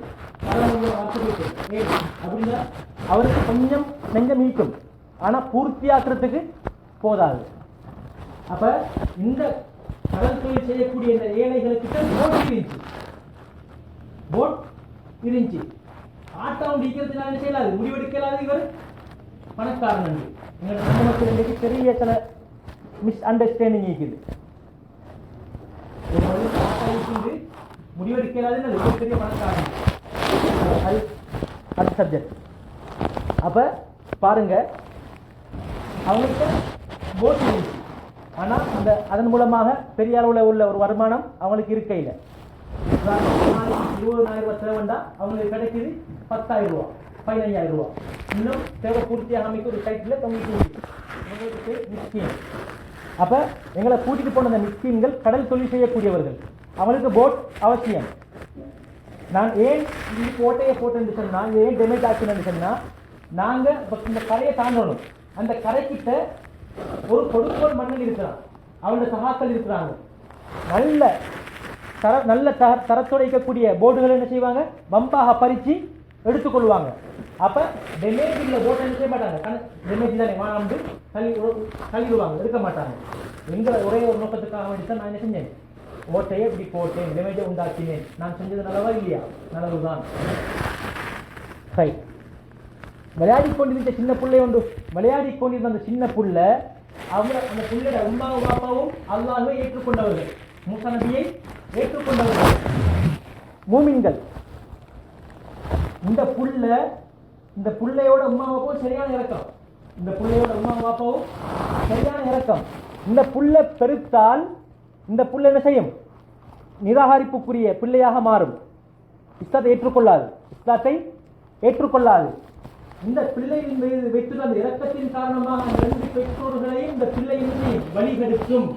ஏழை அப்படின்னா அவருக்கு கொஞ்சம் நெஞ்சம் ஈக்கும், ஆனா பூர்த்தியாக்குறதுக்கு போதாது. அப்ப இந்த கடல் தொழில் செய்யக்கூடிய இந்த ஏழைகளுக்கு போட் இருந்துச்சு. ஆட்டம் டிக்கிறதுனால செய்யலாது, முடிவெடுக்கலாது. இவர் பணக்காரன் என்று. எங்களோட சமூகத்தில் இன்றைக்கு பெரிய சில மிஸ் அண்டர்ஸ்டாண்டிங் இருக்குது. ஒரு மனிதன் முடிவெடுக்கிறாது பெரிய பணக்காரன், அது சப்ஜெக்ட். அப்போ பாருங்க, அவங்களுக்கு போட் இருந்துச்சு, ஆனால் அதன் மூலமாக பெரிய அளவில் உள்ள ஒரு வருமானம் அவங்களுக்கு இருக்கையில். 20,000 ரூபா செலவுண்டா அவங்களுக்கு கிடைக்குது 10,000 ரூபா, 15,000 ரூபா. இன்னும் தேவை பூர்த்தியாக அமைக்க ஒரு சைட்டில் உங்களுக்கு மிஸ்கீன். அப்போ எங்களை கூட்டிகிட்டு போன அந்த மிஸ்கீன்கள் கடல் தொழில் செய்யக்கூடியவர்கள், அவங்களுக்கு போட் அவசியம். நான் ஏன் இந்த கோட்டையை போட்டேன்னு சொன்னால், ஏன் டெமேஜ் ஆச்சுன்னு சொன்னால், நாங்கள் இந்த கரையை தாண்டணும். அந்த கரைக்கிட்ட ஒரு கொடுக்கோல் மன்னன் இருக்கிறான், அவனோட சகாக்கள் இருக்கிறாங்க. நல்ல தரத்தோடு இருக்கக்கூடிய போர்டுகள் என்ன செய்வாங்க, பம்பாக பறித்து எடுத்துக்கொள்வாங்க. அப்போ டெமேஜ் இல்லை போட்டை என்ன செய்ய மாட்டாங்க, டெமேஜ் தானே வானாண்டு தள்ளிடுவாங்க, எடுக்க மாட்டாங்க. எங்களை ஒரே ஒரு நோக்கத்துக்காக வேண்டி தான் நான் என்ன செஞ்சேன், ஓட்டையை இப்படி போட்டேன், டெமேஜை உண்டாக்கினேன். நான் செஞ்சது நல்லவா இல்லையா? நல்லதுதான். ரைட். விளையாடி கொண்டிருந்த சின்ன பிள்ளை உண்டு, விளையாடி கொண்டிருந்த அந்த சின்ன புள்ள, அவங்க அந்த பிள்ளையோட உம்மாவும் பாப்பாவும் அல்லாஹ்வை ஏற்றுக்கொண்டவர்கள், மூசா நபியை ஏற்றுக்கொண்டவர்கள், மூமின்கள். இந்த புள்ளையோட உம்மா பாப்பாவும் சரியான இறக்கம், இந்த புள்ளையோட உம்மா பாப்பாவும் சரியான இறக்கம். இந்த புள்ள பெருத்தால் இந்த புள்ள என்ன செய்யும், நிராகரிப்புக்குரிய பிள்ளையாக மாறும், இஸ்லாத்தை ஏற்றுக்கொள்ளாது. இந்த பிள்ளையின் மீது வைத்துள்ள அந்த இரக்கத்தின் காரணமாக அந்த 2 பெற்றோர்களையும் இந்த பிள்ளையின் வழிகெடுக்கும்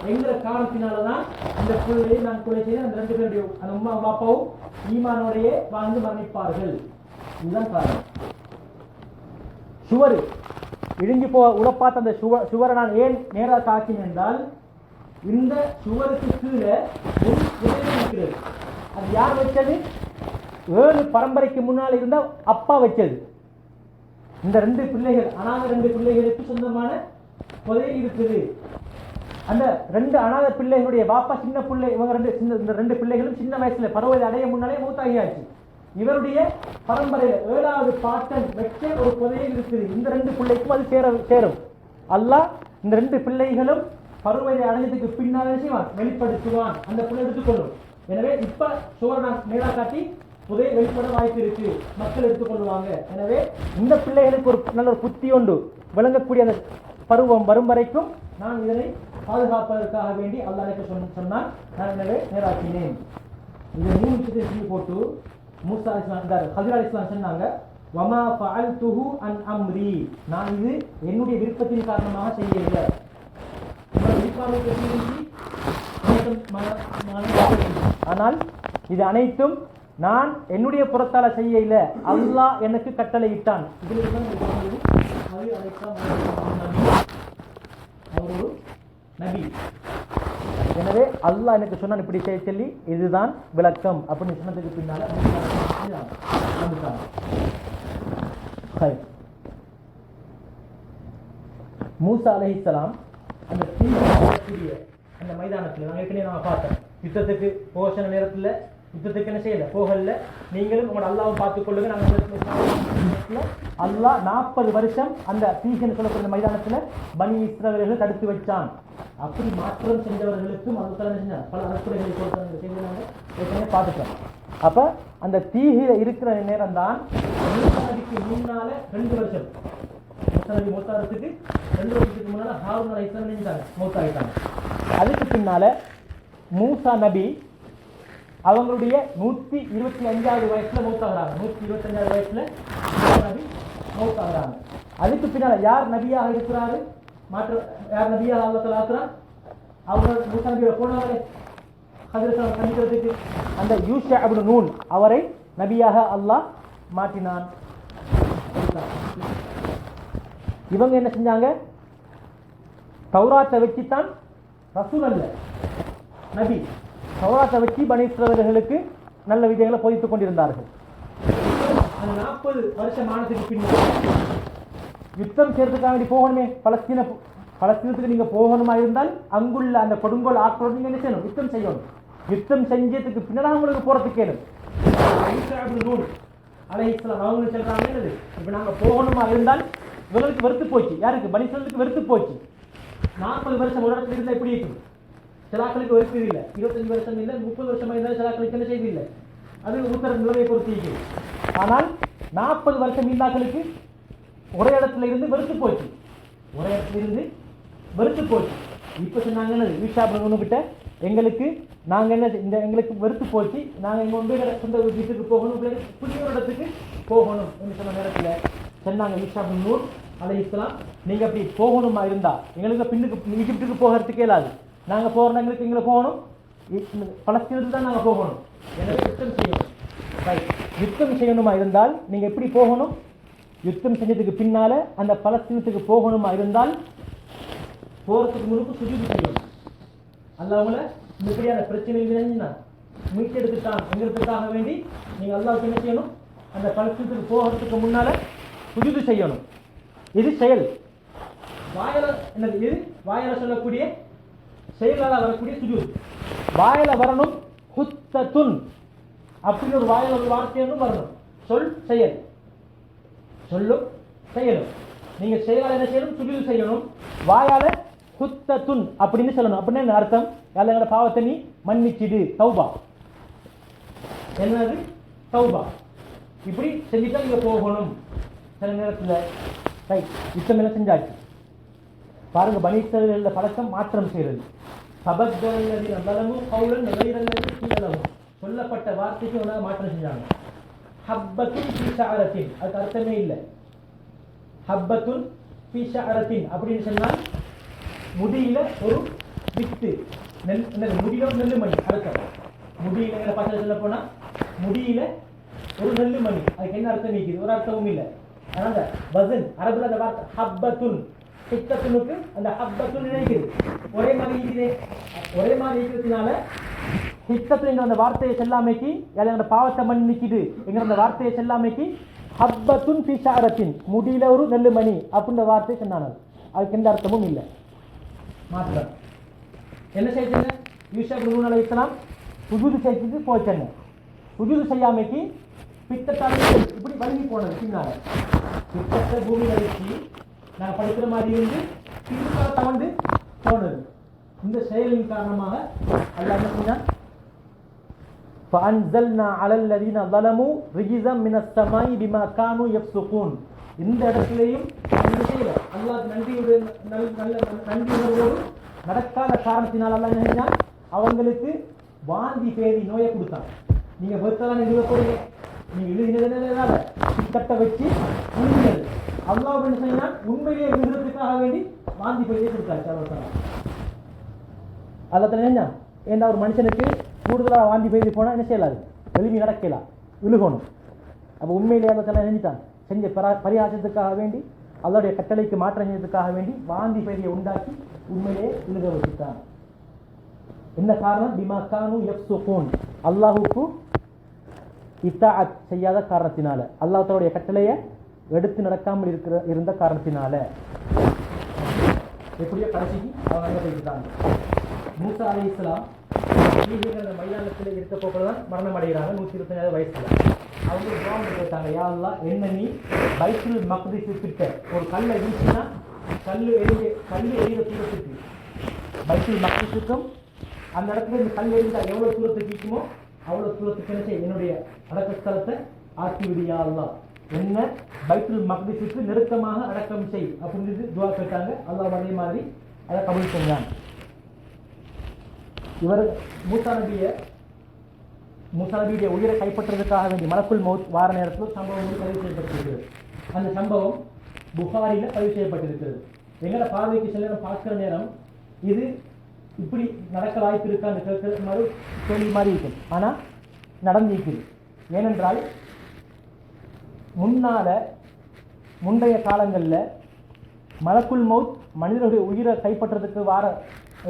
என்கிற காரணத்தினால்தான் இந்த பிள்ளையை நான் கொலை செய்து அந்த 2 பேருடைய அந்த அம்மா பாப்பாவும் ஈமானோடையே வாழ்ந்து மரணிப்பார்கள். இதுதான் காரணம். சுவர் இடிஞ்சு உடப்பாத்த அந்த சுவரை நான் ஏன் நேராக காக்கினேன் என்றால், இந்த சுவருக்கு கீழே ஒரு புதையல் இருக்கிறது. அது யார் வச்சது? 7 பரம்பரைக்கு முன்னால் இருந்த அப்பா வச்சது. இந்த 2 பிள்ளைகள், அனாத 2 பிள்ளைகளுக்கு சொந்தமான புதையல் இருக்குது. அந்த 2 அனாத பிள்ளைகளுடைய பாப்பா சின்ன பிள்ளை, இந்த 2 பிள்ளைகளும் சின்ன வயசுல பருவத்தை அடைய முன்னாலே மூத்தாகியாச்சு. இவருடைய பரம்பரையில் 7வது பாட்டன் வச்ச ஒரு புதையல் இருக்குது. இந்த 2 பிள்ளைக்கும் அது சேரும். அல்லாஹ் இந்த 2 பிள்ளைகளும் பருவத்தை அடைஞ்சதுக்கு பின்னாலே செய்வான், வெளிப்படுத்துவான், அந்த பிள்ளை எடுத்துக்கொள்ளும். எனவே இப்ப சோழன் மேலா காட்டி புதைய வெளிப்பட வாய்ப்பு இருக்கு, மக்கள் எடுத்துக்கொள்வாங்க. எனவே இந்த பிள்ளைகளுக்கு ஒரு நல்ல ஒரு புத்தி உண்டு, விளங்கக்கூடிய அந்த பருவம் வரும் வரைக்கும் நான் இதனை பாதுகாப்பதற்காக வேண்டி அல்லாஹ் எனக்கு சொன்னான். நான் எனவே நேராக்கினேன். இதை 3 நிமிஷத்தில் சொல்லி போட்டு மூசா அலைஹிஸ்ஸலாம், ஹஜ்ர் அலைஹிஸ்ஸலாம் சொன்னாங்க, வமா ஃபஅல்துஹு அன் அம்ரி, நான் இது என்னுடைய விருப்பத்தின் காரணமாக செய்யவில்லை. ஆனால் இது அனைத்தும் நான் என்னுடைய புறத்தால செய்யல, அல்லாஹ் எனக்கு கட்டளை இட்டான். நபி. எனவே அல்லாஹ் எனக்கு சொன்னான் இப்படி செய்ய சொல்லி, இதுதான் விளக்கம் அப்படின்னு சொன்னதுக்கு பின்னால மூசா அலைஹிஸ்ஸலாம் அந்த தீவிர அந்த மைதானத்தில் நான் பார்த்தேன், யுத்தத்துக்கு போக சொன்ன நேரத்தில் யுத்தத்துக்கு என்ன செய்யல, போகல, நீங்களும் உங்களோட அல்லாவும் பார்த்துக் கொள்ளுங்க. நாங்கள் அல்லாஹ் 40 வருஷம் அந்த தீசன் சொல்லக்கூடிய மைதானத்தில் பனி இஸ்ரவேலர்களை தடுத்து வச்சான். அப்படி மாற்றம் செஞ்சவர்களுக்கும் அது பல அற்புதங்களை கொடுத்தாங்க பார்த்துட்டோம். அப்ப அந்த தீகில இருக்கிற நேரம் தான் முன்னால 2 வருஷம் மௌத்தாகிறதுக்கு 2 வருஷத்துக்கு முன்னால ஹாரூன் அலைஹிஸ்ஸலாம் நினைச்சாங்க, மௌத்தாகிட்டாங்க. அதுக்கு பின்னால மூசா நபி அவங்களுடைய 125வது வயசுல மௌத்தாகிறாங்க. 125வது வயசுல நபி மௌத்தாகிறாங்க. அதுக்கு பின்னால யார் நபியாக இருக்கிறாரு, யார் நபியாக அல்லாஹ் ஆக்குறான், அவங்க மூசா நபியோட போனவரை ஹஜ்ரத் கண்டிக்கிறதுக்கு அந்த யூஷா இப்னு நூன் அவரை நபியாக அல்லாஹ் மாற்றினான். இவங்க என்ன செஞ்சாங்க, தௌராத்தை வச்சுத்தான், ரசூல் அல்ல நபி, தௌராத்தை வச்சு பனி இஸ்ரவேலர்களுக்கு நல்ல விஜயங்களை போதித்துக் கொண்டிருந்தார்கள். அந்த 40 வருஷம் ஆனதுக்கு பின்னால் யுத்தம் செய்யறதுக்காக வேண்டி போகணுமே, பலஸ்தீனத்துக்கு நீங்க போகணுமா இருந்தால் அங்குள்ள அந்த கொடுங்கோல் ஆக்களோடு நீங்க என்ன செய்யணும், யுத்தம் செய்யணும். யுத்தம் செஞ்சதுக்கு பின்னால் அவங்களுக்கு போறதுக்கு கேளும். அலைஹிஸ்ஸலாம் அவங்க சொல்றாங்க, இப்ப நாங்க போகணுமா இருந்தால் இவங்களுக்கு வெறுத்து போச்சு. யாருக்கு? பனி இஸ்ராயலுக்கு வெறுத்து போச்சு. 40 வருஷம் ஒரு இடத்துல இருந்தால் எப்படி இருக்கும்? சிலாக்களுக்கு வெறுப்பு இல்லை. 25 வருஷம் இல்லை, 30 வருஷமா இருந்தாலும் சிலாக்களுக்கு என்ன செய்து இல்லை. அது உத்தர நிலையை பொறுத்து இருக்கிறது. ஆனால் 40 வருஷம் மீண்டாக்களுக்கு ஒரே இடத்துல இருந்து வெறுத்து போச்சு. ஒரே இடத்துல இருந்து வெறுத்து போச்சு. இப்போ சொன்னாங்க ஈஷா கிட்ட எங்களுக்கு நாங்கள் என்ன இந்த எங்களுக்கு வெறுத்து போச்சு, நாங்கள் எங்கள் உண்மையில சொந்த வீட்டுக்கு போகணும், புதிய ஒரு இடத்துக்கு போகணும் என்று சொன்ன நேரத்தில் சொன்னாங்க ஈஷா நூர் அலைஹிஸ்ஸலாம், நீங்கள் அப்படி போகணுமா இருந்தா எங்களுக்கு பின்னுக்கு ஈஜிப்டுக்கு போகிறதுக்கே இல்லாது, நாங்கள் போகிற எங்களுக்கு எங்களை போகணும், பலஸ்தீனத்துக்கு தான் நாங்கள் போகணும், எனவே யுத்தம் செய்யணும். யுத்தம் செய்யணுமா இருந்தால் நீங்கள் எப்படி போகணும்? யுத்தம் செஞ்சதுக்கு பின்னால அந்த பலஸ்தீனத்துக்கு போகணுமா இருந்தால் போறதுக்கு முன்பு சுஜூத் செய்யணும். அல்லாஹ்வுல இப்படியான பிரச்சனை மீட்டெடுத்துட்டான் எங்களுக்காக வேண்டி நீங்க அல்லாஹ்வுக்கு என்ன செய்யணும்? அந்த பலஸ்தீனத்துக்கு போகிறதுக்கு முன்னால சுஜூத் செய்யணும். இது செயல். வாயில என்னது? இது வாயில சொல்லக்கூடிய செயலால வரக்கூடிய சுஜூத். வாயில வரணும் ஹுத்தத்துன் அப்படின்னு ஒரு வாயில ஒரு வார்த்தையும் வரணும். சொல் செயல், சொல்லும் செயலும். நீங்க செயலால என்ன செய்யணும்? சுஜூத் செய்யணும். வாயால ஹுத்தத்துன் அப்படின்னு சொல்லணும். அப்படின்னு என்ன அர்த்தம்? எங்களோட பாவத்தை நீ மன்னிச்சிடு, தௌபா. என்னது? தௌபா. இப்படி செஞ்சுட்டா நீங்க போகணும். சில நேரத்தில் ரைட் யுத்தம் எல்லாம் செஞ்சாச்சு பாருங்க. பனி இஸ்ராயேல் பழக்கம் மாற்றம் செய்யறது. சபத்தல்லதி நலமும் கௌலன் நகைரல்லதி கீழலமும் சொல்லப்பட்ட வார்த்தைக்கு ஒன்றாக மாற்றம் செஞ்சாங்க. ஹப்பத்துன் ஃபீ ஷஅரத்தின், அதுக்கு அர்த்தமே இல்லை. ஹப்பத்துன் ஃபீ ஷஅரத்தின் அப்படின்னு சொன்னால் முடியில ஒரு வித்து, முடியில ஒரு நெல்லு மணி அர்த்தம். முடியில பக்கத்தில் சொல்ல போனா முடியில ஒரு நெல்லு மணி, அதுக்கு என்ன அர்த்தம் இருக்குது? ஒரு அர்த்தமும் இல்லை. அதனால வசன் அரபுல அந்த வார்த்தை ஹப்பத்துன், ஹித்தத்துனுக்கு அந்த ஹப்பத்துன் நினைக்குது ஒரே மாதிரி இருக்குது. ஒரே மாதிரி இருக்கிறதுனால ஹித்தத்து எங்க அந்த வார்த்தையை செல்லாமைக்கு எங்களோட பாவத்தை மன்னிக்குது எங்க அந்த வார்த்தையை செல்லாமைக்கு ஹப்பத்துன் ஃபீ ஷஅரத்தின், முடியில ஒரு நெல்லு மணி அப்படின்ற வார்த்தையை சொன்னாங்க. அதுக்கு எந்த அர்த்தமும் இல்லை. மாற்றம் என்ன செய்யுங்க? யூஷா நூர் அலைஹிஸ்ஸலாம் சுஜூத் செய்யறதுக்கு போச்சாங்க. சுஜூத் செய்யாமைக்கு பித்தத்தால் இப்படி வழுகி போனது. பின்னால பித்தத்தை பூமியில வச்சு நாங்கள் படிக்கிற மாதிரி இருந்து பின்னால தவண்டு போனது. இந்த செயலின் காரணமாக அல்லாஹ் என்ன சொன்னான்? فَأَنزَلْنَا عَلَى الَّذِينَ ظَلَمُوا رِجْزًا مِنَ السَّمَاءِ بِمَا كَانُوا يَفْسُقُونَ. இந்த இடத்திலேயும் அல்லாஹ் நன்றியோடு நடக்காத காரணத்தினால் அல்லாஹ் என்ன செஞ்சான்? அவங்களுக்கு வாந்தி பேதி நோயை கொடுத்தான். நீங்க வெறுத்ததான் எழுத போறீங்க, நீங்க எழுதினதுனால கட்ட வச்சு உண்மைகள் அல்லாஹ் என்ன செய்யலாம்? உண்மையிலேயே எழுதுறதுக்காக வேண்டி வாந்தி பேதியை கொடுத்தாரு. அல்ல என்ன ஏன்னா ஒரு மனுஷனுக்கு கூடுதலாக வாந்தி பேதி போனால் என்ன செய்யலாது? எழுதி நடக்கலாம், விழுகணும். அப்போ உண்மையிலேயே அந்த செஞ்சுட்டான். செஞ்ச பரிகாசத்துக்காக வேண்டி அல்லாஹ்வுடைய கட்டளைக்கு மாற்றம் செஞ்சதுக்காக வேண்டி வாந்தி பேதியை உண்டாக்கி உண்மையிலேயே விழுக வச்சுட்டான். என்ன காரணம்? பிமா கானு யஃப்ஸுகூன், அல்லாஹ்வுக்கு இத்தாஅத் செய்யாத காரணத்தினால, அல்லாஹ்வுடைய கட்டளையை எடுத்து நடக்காமல் இருந்த காரணத்தினால. எப்படியோ கடைசிக்கு அவங்க அங்கே போயிட்டாங்க. மூசா அலைஹிஸ்ஸலாம் அந்த மைதானத்தில் இருக்க போக்குதான் மரணம் அடைகிறாங்க. 127 வயசுல அவங்க துஆ கேட்டாங்க, யா அல்லாஹ், என்ன நீ பைத்துல் மக்திஸ் கிட்ட ஒரு கல்லை வீசினா கல்லு எரிகிற தூரத்துக்கு பைத்துல் மக்திஸுக்கும் அந்த இடத்துல இந்த கல் எரிந்தா எவ்வளவு தூரத்துக்கு இருக்குமோ அவ்வளவு தூரத்துக்கு என்ன செய்ய என்னுடைய அடக்கஸ்தலத்தை ஆக்கி விடியா அல்லாஹ், என்ன பைத்துல் மக்திஸுக்கு நெருக்கமாக அடக்கம் செய் அப்படின்னு துஆ கேட்டாங்க. அல்லாஹ் அதே மாதிரி அதை கபூல் செஞ்சான். இவர் மூசா நபியுடைய உயிரை கைப்பற்றுவதற்காக வேண்டி மலக்குல் மௌத் வார நேரத்தில் சம்பவம் பதிவு செய்யப்பட்டிருக்கிறது. அந்த சம்பவம் புகாரில பதிவு செய்யப்பட்டிருக்கிறது. எங்களை பார்வைக்கு சில பார்க்கிற நேரம் இது இப்படி நடக்க வாய்ப்பு இருக்கான்னு கேட்கறது மாதிரி கேள்வி மாதிரி இருக்கும். ஆனால் நடந்திருக்குது. ஏனென்றால் முந்தைய காலங்களில் மலக்குல் மௌத் மனிதர்களுடைய உயிரை கைப்பற்றுறதுக்கு வார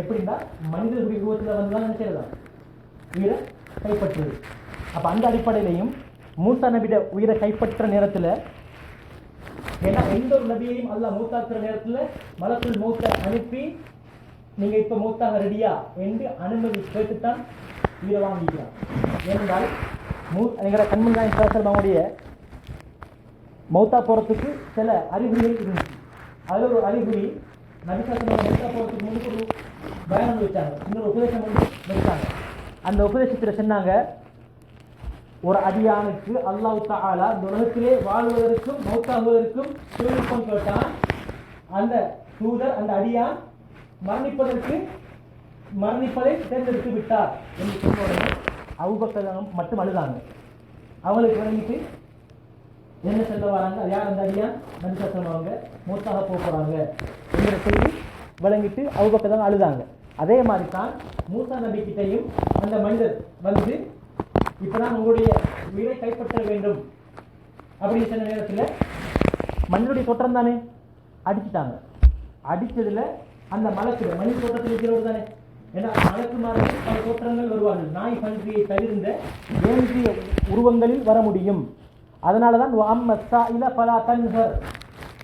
எப்படின்னா மனிதர்களுடைய உருவத்தில் வந்து தான் நினைக்கிறதா உயிரை கைப்பற்றுது. அப்போ அந்த அடிப்படையிலையும் மூசா நபியோட உயிரை கைப்பற்ற நேரத்தில், ஏன்னா எந்த ஒரு நபியையும் அல்லாஹ் மூத்தாக்குற நேரத்தில் மலக்குல் மௌத்தை அனுப்பி நீங்கள் இப்போ மூத்தாக ரெடியா என்று அனுமதி கேட்டுத்தான் உயிரை வாங்கிக்கிறான். ஏனென்றால் எங்களோட கண்முன்தான் அவங்களுடைய மௌத்தா போகிறதுக்கு சில அறிகுறிகள் இருந்துச்சு. அதில் ஒரு அறிகுறி நபிசாசனம் மௌத்தா போகிறதுக்கு முன்னுக்கு ஒரு பயணம் வச்சாங்க, இன்னொரு உபதேசம் வந்து வச்சாங்க. அந்த உபதேசத்தில் சொன்னாங்க, ஒரு அடியானுக்கு அல்லாஹ் தஆலா இந்த உலகத்திலே வாழ்வதற்கும் மௌத்தாகுவதற்கும் தொழில்நுட்பம் கேட்டான். அந்த தூதர் அந்த அடியான் மரணிப்பதை தேர்ந்தெடுத்து விட்டார் என்று சொன்ன உடனே அபூபக்கர் மட்டும் அழுதாங்க. அவங்களுக்கு விளங்கிட்டு என்ன சொல்ல வராங்க, யார் அந்த அடியான், நபிசாசனம் அவங்க மூத்தாக போகிறாங்க என்கிற செய்தி விளங்கிட்டு அபூபக்கர் தான் அழுதாங்க. அதே மாதிரி தான் மூசா நபி கிட்டையும் அந்த மனிதர் வந்து இப்பதான் உங்களுடைய உயிரை கைப்பற்ற வேண்டும் அப்படின்னு சொன்ன நேரத்தில் மனிதனுடைய தோற்றம் தானே அடிச்சுட்டாங்க. அடித்ததில் அந்த மலக்கு மனித தோற்றத்தில் இருக்கிறவர் தானே, ஏன்னா மலக்குமாரி பல தோற்றங்கள் வருவார்கள். நாய் பன்றியை தவிர்ந்த வேண்டிய உருவங்களில் வர முடியும். அதனால தான்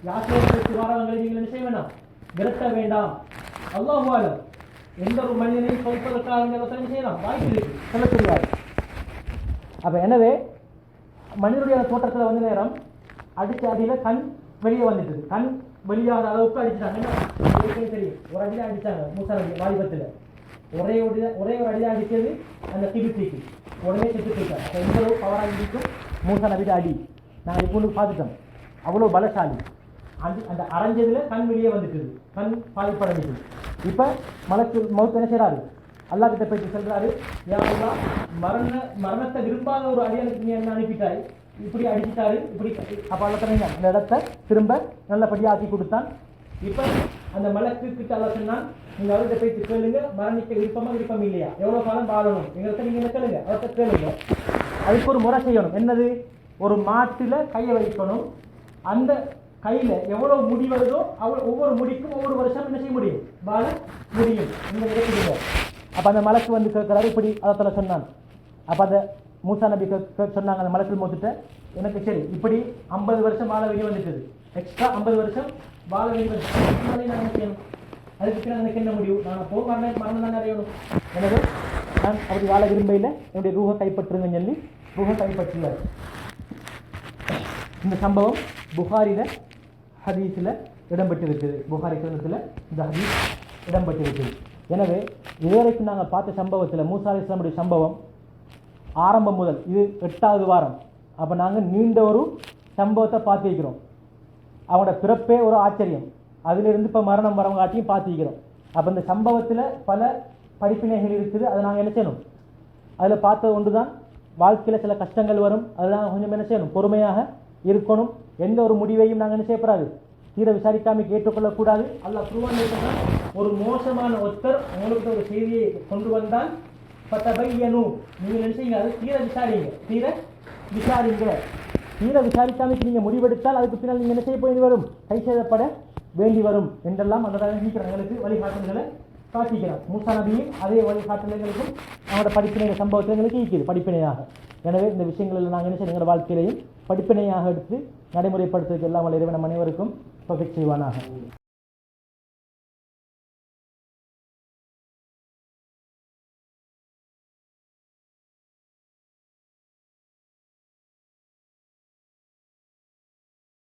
யாத்திரைக்கு வரவங்களை நீங்கள் என்ன செய்ய வேண்டாம், விரட்ட வேண்டாம். அல்லாஹ் ஆலம் எந்த ஒரு மனிதனையும் சொல்வதற்காக செய்யலாம், வாய்ப்பு இருக்கு, சொல்ல தெரியாது. அப்போ எனவே மனிதனுடைய தோற்றத்தில் வந்து நேரம் அடித்த அடியில் கண் வெளியே வந்துட்டுது. கண் வெளியாத அளவுக்கு அடிச்சிட்டாங்க. தெரியும், ஒரு அடியில் அடித்தாங்க மூசா நபி வாலிபத்தில். ஒரே ஒரு அடியில் அடித்தது அந்த கிபித்திக்கு, உடனே செத்து போயிட்டாங்க. அப்போ எந்த அளவு பவராக இருக்கும் மூசா நபியோட அடி நாங்கள் இப்போ பார்த்துட்டோம். அவ்வளோ பலசாலி. அந்த அரைஞ்சதில் கண் வெளியே வந்துட்டுது, கண் பாதிப்படைஞ்சிது. இப்போ மௌத் என்ன செய்கிறாரு, அல்லாஹ் கிட்ட போயிட்டு சொல்றாரு, யா அல்லாஹ் மரணத்தை விரும்பாத ஒரு அடியானுக்கு நீ என்ன அனுப்பிட்டாய், இப்படி அடிச்சுட்டாரு இப்படி. அப்போ அல்ல அந்த இடத்த திரும்ப நல்லபடியாக ஆக்கி கொடுத்தான். இப்போ அந்த மலக்கு கிட்ட அல்லாஹ் சொன்னான், நீங்க அவர்கிட்ட போயிட்டு கேளுங்க, மரணிக்க விருப்பம் இல்லையா, எவ்வளோ காலம் வாழணும் எங்களுக்கு நீங்க என்ன கேளுங்க, அவர்கிட்ட கேளுங்க. அதுக்கு ஒரு முறை செய்யணும். என்னது, ஒரு மாட்டில் கையை வைக்கணும். அந்த கையில் எவ்வளோ முடி வருதோ ஒவ்வொரு முடிக்கும் ஒவ்வொரு வருஷம் என்ன செய்ய முடியும், வாழ முடியும். இந்த நிலையில் அப்போ அந்த மலக்கு வந்து கேட்குறாரு, இப்படி அதத்துல சொன்னான். அப்போ அந்த மூசா நபி சொன்னாங்க அந்த மலக்கில் மோத்துட்ட, எனக்கு சரி இப்படி 50 வருஷம் வாழ வேண்டி வந்துட்டுது, எக்ஸ்ட்ரா 50 வருஷம் வாழ வேண்டி வந்து நான் என்ன செய்யணும், அதுக்கு பின்னால் எனக்கு என்ன முடியும், நான் போக மரணம் தான் அறியணும். எனவே நான் அப்படி வாழ விரும்பையில் என்னுடைய ரூஹை கைப்பற்றுங்கன்னு சொல்லி ரூஹை கைப்பற்றுவார். இந்த சம்பவம் புகாரில் ஹதீஸில் இடம்பெற்றிருக்குது. புகாரி கிரந்தத்தில் இந்த ஹதீஸ் இடம்பெற்றிருக்குது. எனவே இதுவரைக்கும் நாங்கள் பார்த்த சம்பவத்தில் மூசா அலைஹிஸ்ஸலாமுடைய சம்பவம் ஆரம்பம் முதல் இது 8வது வாரம். அப்போ நாங்கள் நீண்ட ஒரு சம்பவத்தை பார்த்திருக்கிறோம். அவங்களோட பிறப்பே ஒரு ஆச்சரியம், அதிலிருந்து இப்போ மரணம் வரவங்காட்டியும் பார்த்திருக்கிறோம். அப்போ இந்த சம்பவத்தில் பல படிப்பினைகள் இருக்குது. அதை நாங்கள் என்ன செய்யணும், அதில் பார்த்தது ஒன்று தான், வாழ்க்கையில் சில கஷ்டங்கள் வரும், அதெல்லாம் கொஞ்சம் என்ன செய்யணும், பொறுமையாக இருக்கணும். எந்த ஒரு முடிவையும் நாங்கள் என்ன செய்யப்படாது, தீர விசாரிக்காமல் ஏற்றுக்கொள்ளக்கூடாது. அல்லாஹ் குர்ஆனில் ஒரு மோசமான ஒருத்தர் உங்களுக்கு ஒரு செய்தியை கொண்டு வந்தால் ஃபதபையனு, நீங்கள் என்ன செய்யுங்க, அது தீர விசாரிங்க. தீர விசாரிக்காமல் நீங்கள் முடிவெடுத்தால் அதுக்கு பின்னால் நீங்கள் என்ன செய்ய போய் வரும், கை செய்யப்பட வேண்டி வரும் என்றெல்லாம் அந்த எங்களுக்கு வழிகாட்டுதல்களை காட்டிக்கிறார். மூசா நபியும் அதே வழிகாட்டுதல்களுக்கும் அவங்களோட படிப்பினை சம்பவத்தில் எங்களுக்கு இருக்குது படிப்பினையாக. எனவே இந்த விஷயங்களில் நாங்கள் என்ன செய்ய எங்களோட வாழ்க்கையிலையும் படிப்பினையாக எடுத்து நடைமுறைப்படுத்துவதற்கு எல்லாம் இறைவன் நம் அனைவருக்கும் பகிர்ச்சி செய்வானாக.